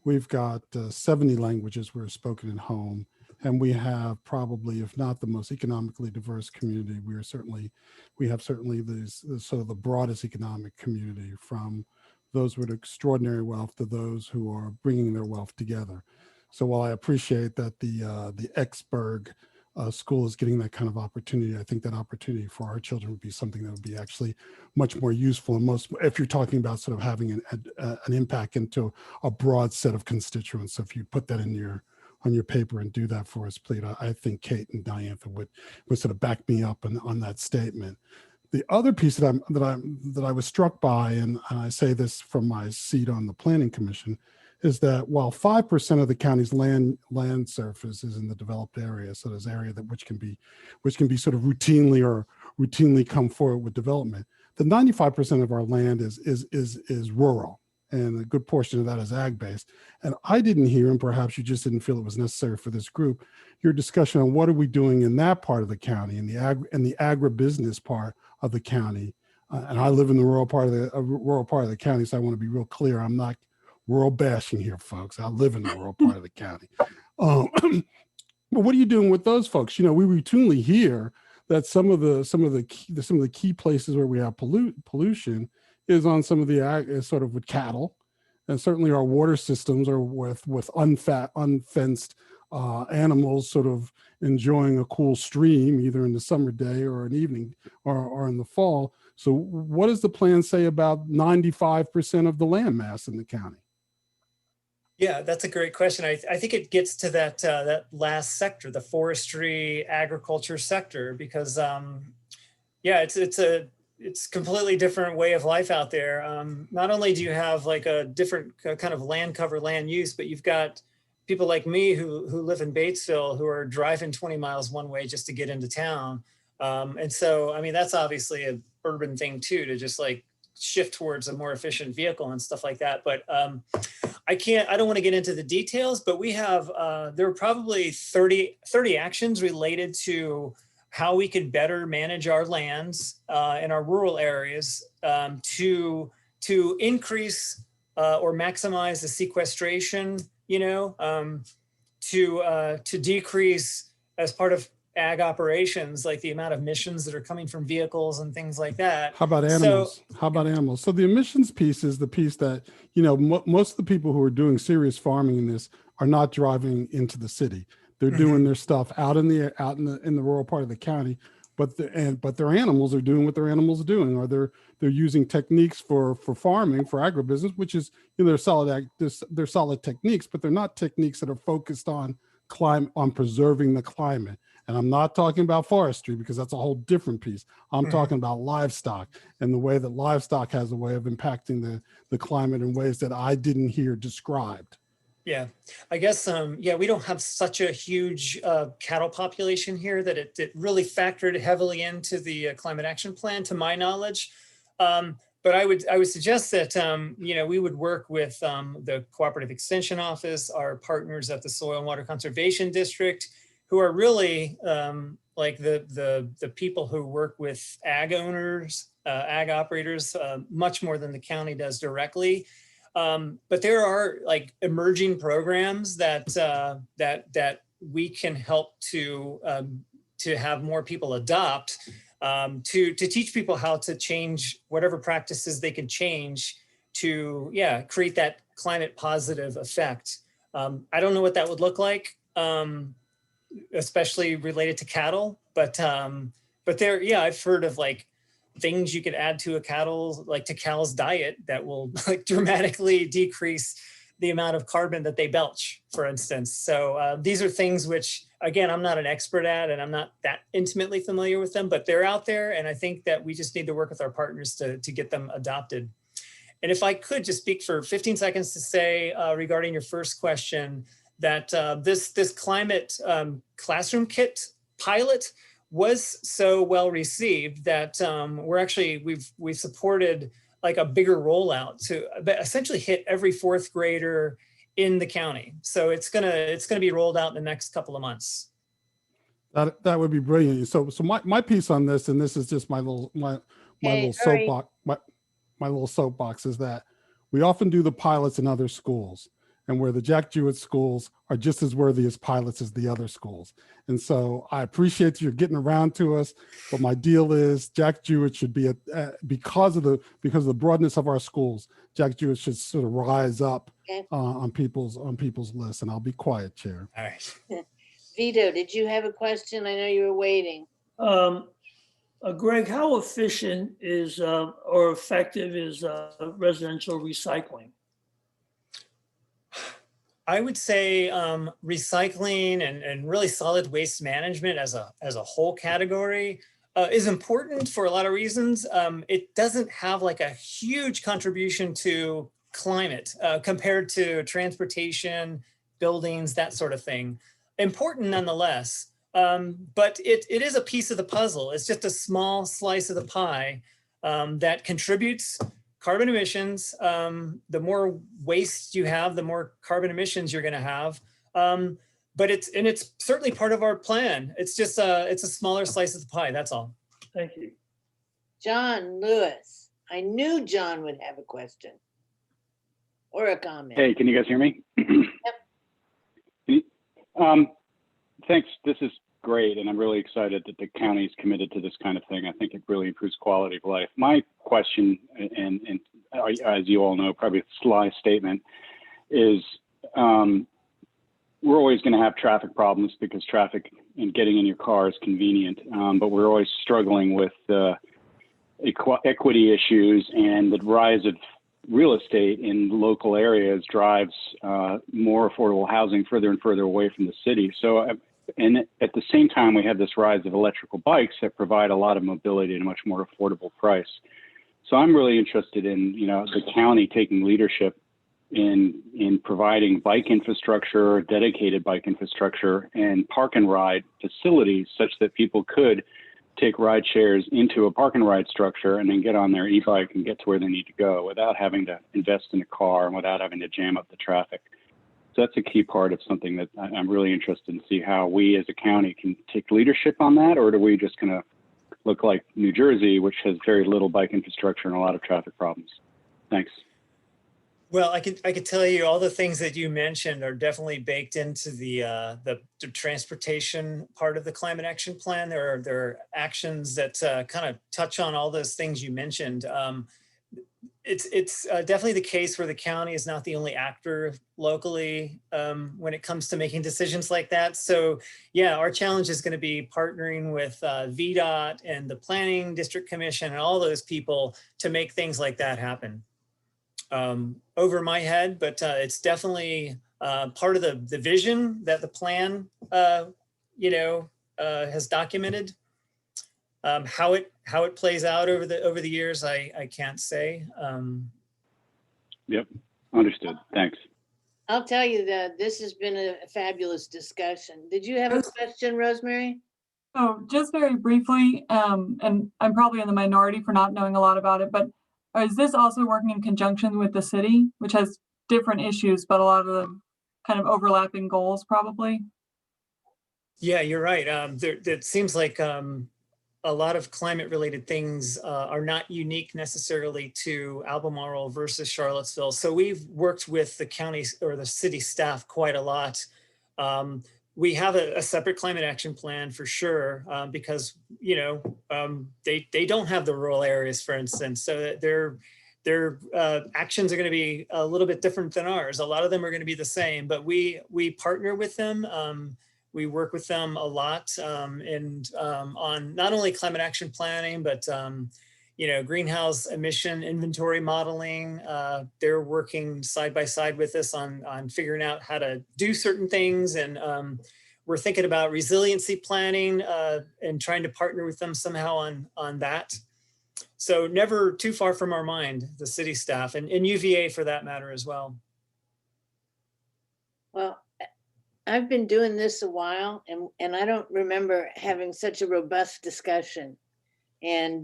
Speaker 14: we've got 70 languages were spoken at home, and we have probably, if not the most economically diverse community, we have certainly this sort of the broadest economic community, from those with extraordinary wealth to those who are bringing their wealth together. So while I appreciate that the Exburg school is getting that kind of opportunity, I think that opportunity for our children would be something that would be actually much more useful. And most, if you're talking about sort of having an impact into a broad set of constituents. So if you put that in on your paper and do that for us, please, I think Kate and Diantha would sort of back me up on that statement. The other piece that I was struck by, and I say this from my seat on the Planning Commission, is that while 5% of the county's land surface is in the developed area, so there's area that which can be sort of routinely come forward with development, the 95% of our land is rural, and a good portion of that is ag-based. And I didn't hear, and perhaps you just didn't feel it was necessary for this group, your discussion on what are we doing in that part of the county, in the agribusiness part of the county. And I live in the rural part of the county, so I want to be real clear. I'm not rural bashing here, folks. I live in the rural part of the county. But what are you doing with those folks? You know, we routinely hear that some of the key places where we have pollution is on some of the sort of with cattle, and certainly our water systems are with unfenced animals sort of enjoying a cool stream either in the summer day or an evening or in the fall. So what does the plan say about 95% of the land mass in the county?
Speaker 12: Yeah, that's a great question. I think it gets to that that last sector, the forestry agriculture sector, because yeah, it's completely different way of life out there. Not only do you have like a different kind of land cover, land use, but you've got people like me who live in Batesville who are driving 20 miles one way just to get into town. And so, I mean, that's obviously an urban thing too, to just like shift towards a more efficient vehicle and stuff like that. But I don't want to get into the details, but we have, there are probably 30 actions related to how we could better manage our lands in our rural areas to increase or maximize the sequestration, you know, to decrease as part of ag operations, like the amount of emissions that are coming from vehicles and things like that.
Speaker 14: How about animals? So the emissions piece is the piece that, you know, most of the people who are doing serious farming in this are not driving into the city. They're doing their stuff out in the rural part of the county, but their animals are doing what their animals are doing, or they're using techniques for farming, for agribusiness, which is, you know, they're solid techniques, but they're not techniques that are focused on preserving the climate. And I'm not talking about forestry because that's a whole different piece. I'm talking about livestock and the way that livestock has a way of impacting the climate in ways that I didn't hear described.
Speaker 12: Yeah, I guess, yeah, we don't have such a huge cattle population here that it really factored heavily into the climate action plan, to my knowledge. But I would suggest that, you know, we would work with the Cooperative Extension Office, our partners at the Soil and Water Conservation District, who are really like the people who work with ag owners, ag operators, much more than the county does directly. But there are like emerging programs that that we can help to have more people adopt, to teach people how to change whatever practices they can change to, yeah, create that climate positive effect. I don't know what that would look like, especially related to cattle, but there, yeah, I've heard of like things you could add to a cattle, like to cow's diet, that will like dramatically decrease the amount of carbon that they belch, for instance. So these are things which, again, I'm not an expert at, and I'm not that intimately familiar with them, but they're out there. And I think that we just need to work with our partners to get them adopted. And if I could just speak for 15 seconds to say regarding your first question, that this climate classroom kit pilot was so well received that we've supported like a bigger rollout to essentially hit every fourth grader in the county. So it's gonna be rolled out in the next couple of months.
Speaker 14: That would be brilliant. So my piece on this, and this is just my little soapbox, my little soapbox, is that we often do the pilots in other schools, and where the Jack Jewett schools are just as worthy as pilots as the other schools. And so I appreciate that you're getting around to us, but my deal is Jack Jewett should be because of the broadness of our schools, Jack Jewett should sort of rise up on people's lists. And I'll be quiet, Chair.
Speaker 12: All right.
Speaker 1: Vito, did you have a question? I know you were waiting.
Speaker 4: Greg, how efficient is or effective is residential recycling?
Speaker 12: I would say recycling and really solid waste management as a whole category is important for a lot of reasons. It doesn't have like a huge contribution to climate compared to transportation, buildings, that sort of thing. Important nonetheless, but it is a piece of the puzzle. It's just a small slice of the pie that contributes carbon emissions. The more waste you have, the more carbon emissions you're going to have. But it's certainly part of our plan. It's just it's a smaller slice of the pie. That's all.
Speaker 4: Thank you.
Speaker 1: John Lewis. I knew John would have a question or a comment.
Speaker 5: Hey, can you guys hear me? Thanks. This is great, and I'm really excited that the county is committed to this kind of thing. I think it really improves quality of life. My question, and as you all know, probably a sly statement, is we're always going to have traffic problems because traffic and getting in your car is convenient, but we're always struggling with equity issues, and the rise of real estate in local areas drives more affordable housing further and further away from the city. So, and at the same time, we have this rise of electrical bikes that provide a lot of mobility at a much more affordable price. So I'm really interested in, the county taking leadership in providing bike infrastructure, dedicated bike infrastructure, and park and ride facilities such that people could take ride shares into a park and ride structure and then get on their e-bike and get to where they need to go without having to invest in a car and without having to jam up the traffic. So that's a key part of something that I'm really interested in, see how we as a county can take leadership on that, or do we just kind of look like New Jersey, which has very little bike infrastructure and a lot of traffic problems? Thanks.
Speaker 12: Well, I could tell you all the things that you mentioned are definitely baked into the transportation part of the climate action plan. There are actions that kind of touch on all those things you mentioned. It's definitely the case where the county is not the only actor locally when it comes to making decisions like that. So yeah, our challenge is going to be partnering with VDOT and the Planning District Commission and all those people to make things like that happen. Over my head, but it's definitely part of the vision that the plan, has documented. How it plays out over the years, I can't say.
Speaker 5: Yep, understood. Thanks.
Speaker 1: I'll tell you that this has been a fabulous discussion. Did you have a question, Rosemary?
Speaker 15: Oh, just very briefly, and I'm probably in the minority for not knowing a lot about it, but is this also working in conjunction with the city, which has different issues, but a lot of the kind of overlapping goals probably?
Speaker 12: Yeah, you're right. It seems like a lot of climate related things are not unique necessarily to Albemarle versus Charlottesville. So we've worked with the county or the city staff quite a lot. We have a separate climate action plan for sure, because they don't have the rural areas, for instance, so that their actions are going to be a little bit different than ours. A lot of them are going to be the same, but we partner with them. We work with them a lot and on not only climate action planning, but greenhouse emission inventory modeling. They're working side by side with us on figuring out how to do certain things. And we're thinking about resiliency planning and trying to partner with them somehow on that. So never too far from our mind, the city staff and UVA for that matter as well.
Speaker 1: Well, I've been doing this a while and I don't remember having such a robust discussion. And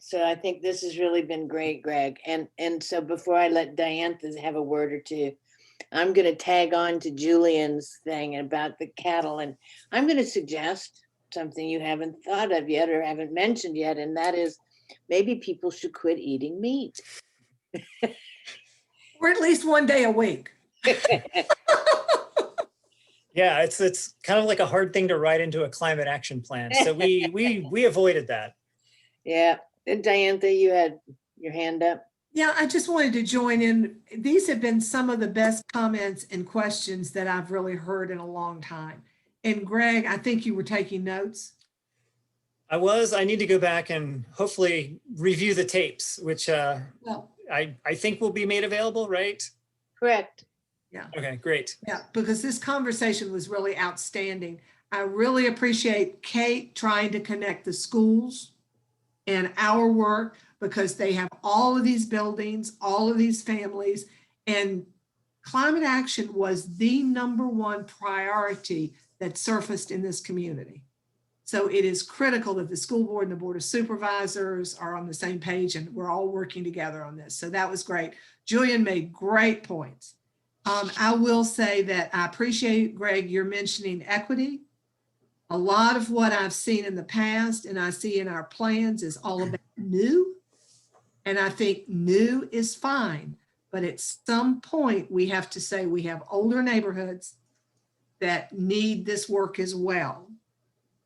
Speaker 1: so I think this has really been great, Greg. And so before I let Diantha have a word or two, I'm going to tag on to Julian's thing about the cattle. And I'm going to suggest something you haven't thought of yet or haven't mentioned yet. And that is maybe people should quit eating meat.
Speaker 3: Or at least one day a week.
Speaker 12: Yeah, it's kind of like a hard thing to write into a climate action plan. So we avoided that.
Speaker 1: Yeah. And Diantha, you had your hand up.
Speaker 3: Yeah, I just wanted to join in. These have been some of the best comments and questions that I've really heard in a long time. And Greg, I think you were taking notes.
Speaker 12: I need to go back and hopefully review the tapes, which I think will be made available, right?
Speaker 1: Correct.
Speaker 3: Yeah.
Speaker 12: Okay, great.
Speaker 3: Yeah, because this conversation was really outstanding. I really appreciate Kate trying to connect the schools and our work, because they have all of these buildings, all of these families, and climate action was the #1 priority that surfaced in this community. So it is critical that the school board and the board of supervisors are on the same page and we're all working together on this. So that was great. Julian made great points. I will say that I appreciate, Greg, you're mentioning equity. A lot of what I've seen in the past and I see in our plans is all about new. And I think new is fine, but at some point we have to say we have older neighborhoods that need this work as well.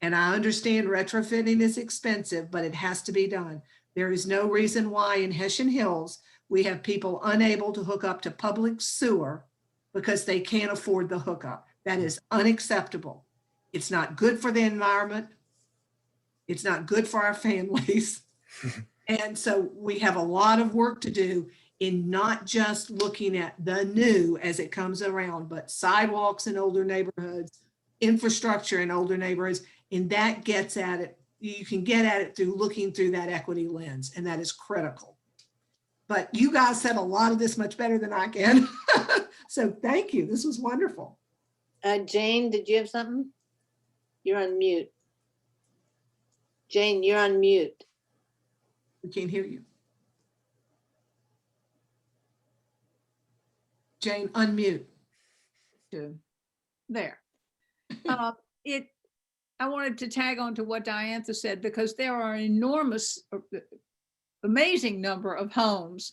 Speaker 3: And I understand retrofitting is expensive, but it has to be done. There is no reason why in Hessian Hills, we have people unable to hook up to public sewer because they can't afford the hookup. That is unacceptable. It's not good for the environment. It's not good for our families. And so we have a lot of work to do in not just looking at the new as it comes around, but sidewalks in older neighborhoods, infrastructure in older neighborhoods, and that gets at it. You can get at it through looking through that equity lens, and that is critical. But you guys said a lot of this much better than I can. So thank you. This was wonderful.
Speaker 1: Jane, did you have something? You're on mute. Jane, you're on mute.
Speaker 3: We can't hear you. Jane, unmute.
Speaker 16: There. I wanted to tag on to what Diantha said, because there are an enormous, amazing number of homes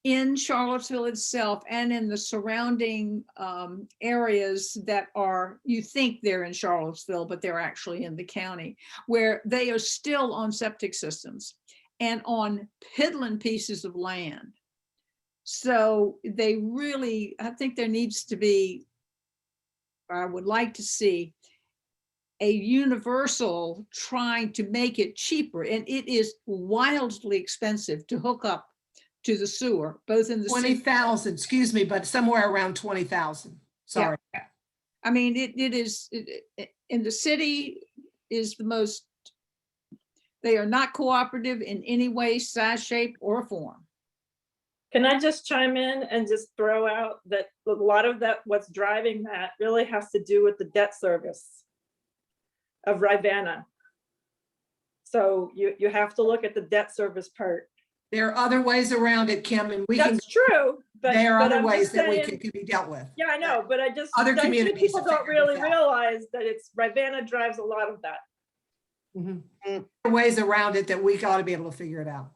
Speaker 16: in Charlottesville itself and in the surrounding areas that are, you think they're in Charlottesville, but they're actually in the county, where they are still on septic systems and on piddling pieces of land. So they really, I think there needs to be, I would like to see a universal trying to make it cheaper. And it is wildly expensive to hook up to the sewer, both in the
Speaker 3: 20,000, excuse me, but somewhere around 20,000. Sorry.
Speaker 16: Yeah. I mean, it is in the city is the most, they are not cooperative in any way, size, shape, or form.
Speaker 13: Can I just chime in and just throw out that a lot of that, what's driving that really has to do with the debt service of Rivanna. So you have to look at the debt service part.
Speaker 3: There are other ways around it, Kim, and we
Speaker 13: That's true. But
Speaker 3: there are
Speaker 13: but
Speaker 3: other
Speaker 13: I'm
Speaker 3: ways
Speaker 13: just
Speaker 3: that
Speaker 13: saying,
Speaker 3: can be dealt with.
Speaker 13: Yeah, I know, but I just
Speaker 3: Other
Speaker 13: think
Speaker 3: communities
Speaker 13: people
Speaker 3: have
Speaker 13: don't
Speaker 3: figured
Speaker 13: really
Speaker 3: this out.
Speaker 13: realize that it's Rivanna drives a lot of that.
Speaker 3: There are ways around it that we got to be able to figure it out.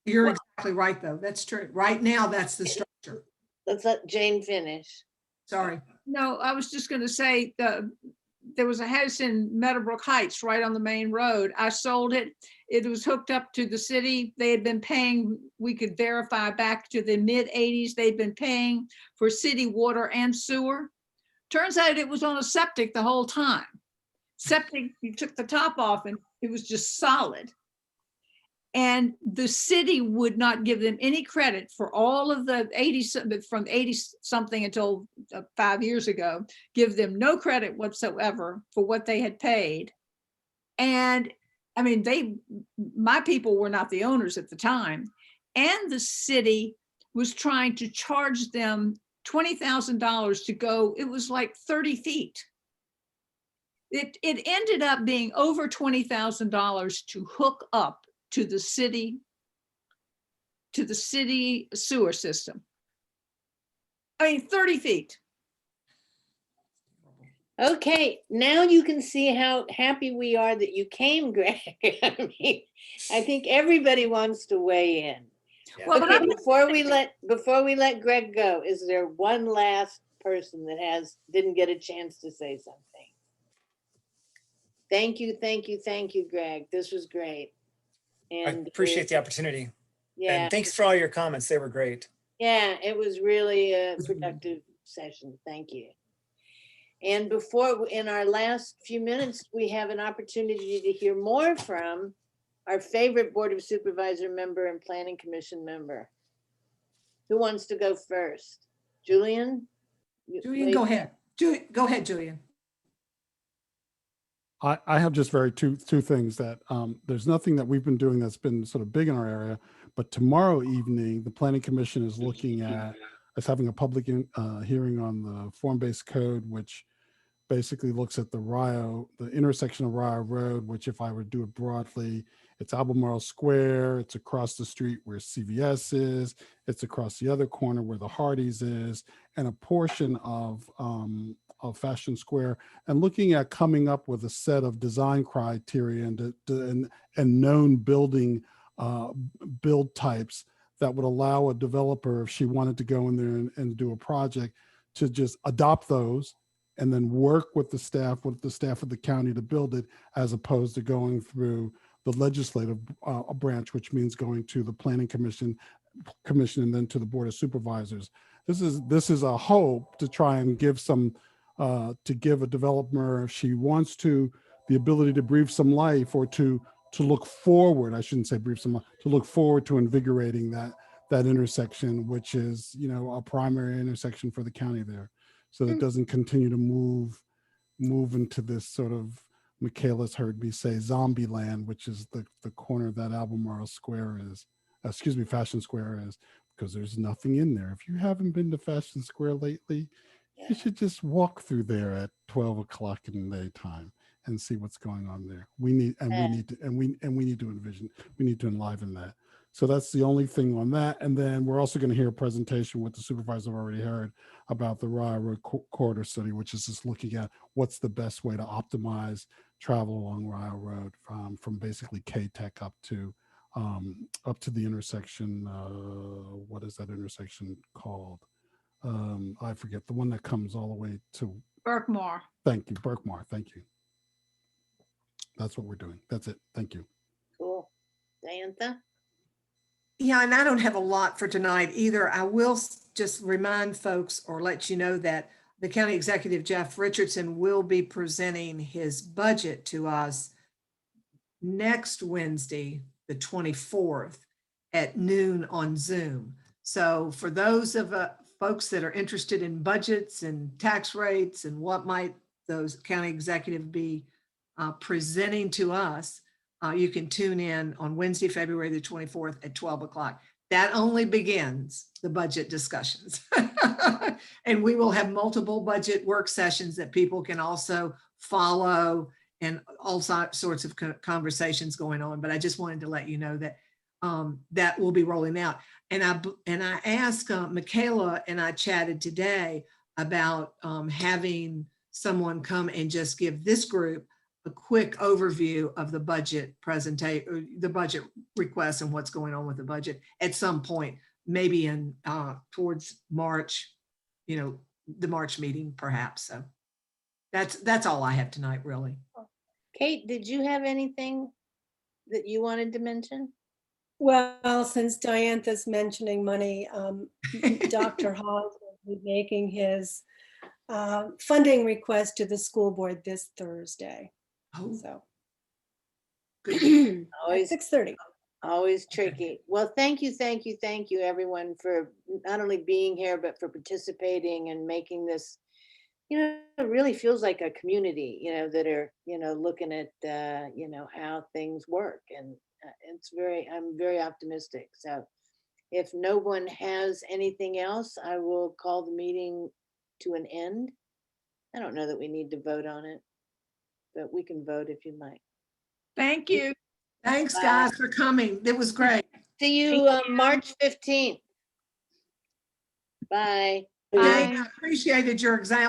Speaker 3: You're exactly right, though. That's true. Right now, that's the structure.
Speaker 1: Let's let Jane finish.
Speaker 3: Sorry.
Speaker 16: No, I was just going to say there was a house in Meadowbrook Heights right on the main road. I sold it. It was hooked up to the city. They had been paying, we could verify back to the mid 80s, they'd been paying for city water and sewer. Turns out it was on a septic the whole time. Septic, you took the top off and it was just solid. And the city would not give them any credit for all of the 80, from 80 something until 5 years ago, give them no credit whatsoever for what they had paid. And I mean, my people were not the owners at the time. And the city was trying to charge them $20,000 to go, it was like 30 feet. It ended up being over $20,000 to hook up to the city sewer system. I mean, 30 feet.
Speaker 1: Okay, now you can see how happy we are that you came, Greg. I mean, I think everybody wants to weigh in.
Speaker 16: Well,
Speaker 1: okay, before we let Greg go, is there one last person that didn't get a chance to say something? Thank you, Greg. This was great. And
Speaker 12: I appreciate the opportunity.
Speaker 1: Yeah.
Speaker 12: And thanks for all your comments. They were great.
Speaker 1: Yeah, it was really a productive session. Thank you. And in our last few minutes, we have an opportunity to hear more from our favorite Board of Supervisor member and Planning Commission member. Who wants to go first? Julian?
Speaker 3: Julian, go ahead. Go ahead, Julian.
Speaker 14: I have just two things that there's nothing that we've been doing that's been sort of big in our area, but tomorrow evening, the Planning Commission is looking at us having a public hearing on the form-based code, which basically looks at the intersection of Rio Road, which if I were to do it broadly, it's Albemarle Square, it's across the street where CVS is, it's across the other corner where the Hardee's is, and a portion of Fashion Square, and looking at coming up with a set of design criteria and known building build types that would allow a developer, if she wanted to go in there and do a project, to just adopt those and then work with the staff of the county to build it, as opposed to going through the legislative branch, which means going to the planning commission and then to the board of supervisors. This is a hope to try and give some, to give a developer, if she wants to, the ability to breathe some life, or to look forward. I shouldn't say breathe some life, to look forward to invigorating that intersection, which is, you know, a primary intersection for the county there, so that it doesn't continue to move into this sort of, Michaela's heard me say, zombie land, which is the corner that Albemarle Square is, Fashion Square is, because there's nothing in there. If you haven't been to Fashion Square lately, you should just walk through there at 12 o'clock in the daytime and see what's going on there. We need to envision, we need to enliven that. So that's the only thing on that. And then we're also going to hear a presentation with the supervisor I've already heard about the Rye Road Corridor Study, which is just looking at what's the best way to optimize travel along Rye Road from basically K-Tech up to the intersection. What is that intersection called? I forget, the one that comes all the way to
Speaker 16: Berkmar.
Speaker 14: Thank you, Berkmar. Thank you. That's what we're doing. That's it. Thank you.
Speaker 1: Cool. Diantha?
Speaker 3: Yeah, and I don't have a lot for tonight either. I will just remind folks or let you know that the county executive, Jeff Richardson, will be presenting his budget to us next Wednesday, the 24th at noon on Zoom. So for those of folks that are interested in budgets and tax rates and what might those county executive be presenting to us, you can tune in on Wednesday, February the 24th at 12 o'clock. That only begins the budget discussions. And we will have multiple budget work sessions that people can also follow, and all sorts of conversations going on. But I just wanted to let you know that that will be rolling out. And I asked Michaela, and I chatted today about having someone come and just give this group a quick overview of the budget presentation, the budget request, and what's going on with the budget at some point, maybe in towards March, you know, the March meeting perhaps. So that's all I have tonight, really.
Speaker 1: Kate, did you have anything that you wanted to mention?
Speaker 11: Well, since Diantha's mentioning money, Dr. Hawes will be making his funding request to the school board this Thursday.
Speaker 3: Oh,
Speaker 11: so
Speaker 1: Always
Speaker 11: 6:30.
Speaker 1: Always tricky. Well, thank you, everyone, for not only being here, but for participating and making this, you know, it really feels like a community, you know, that are, you know, looking at, you know, how things work. And I'm very optimistic. So if no one has anything else, I will call the meeting to an end. I don't know that we need to vote on it, but we can vote if you like.
Speaker 16: Thank you.
Speaker 3: Thanks, guys, for coming. It was great.
Speaker 1: See you March 15th. Bye.
Speaker 3: I appreciated your example.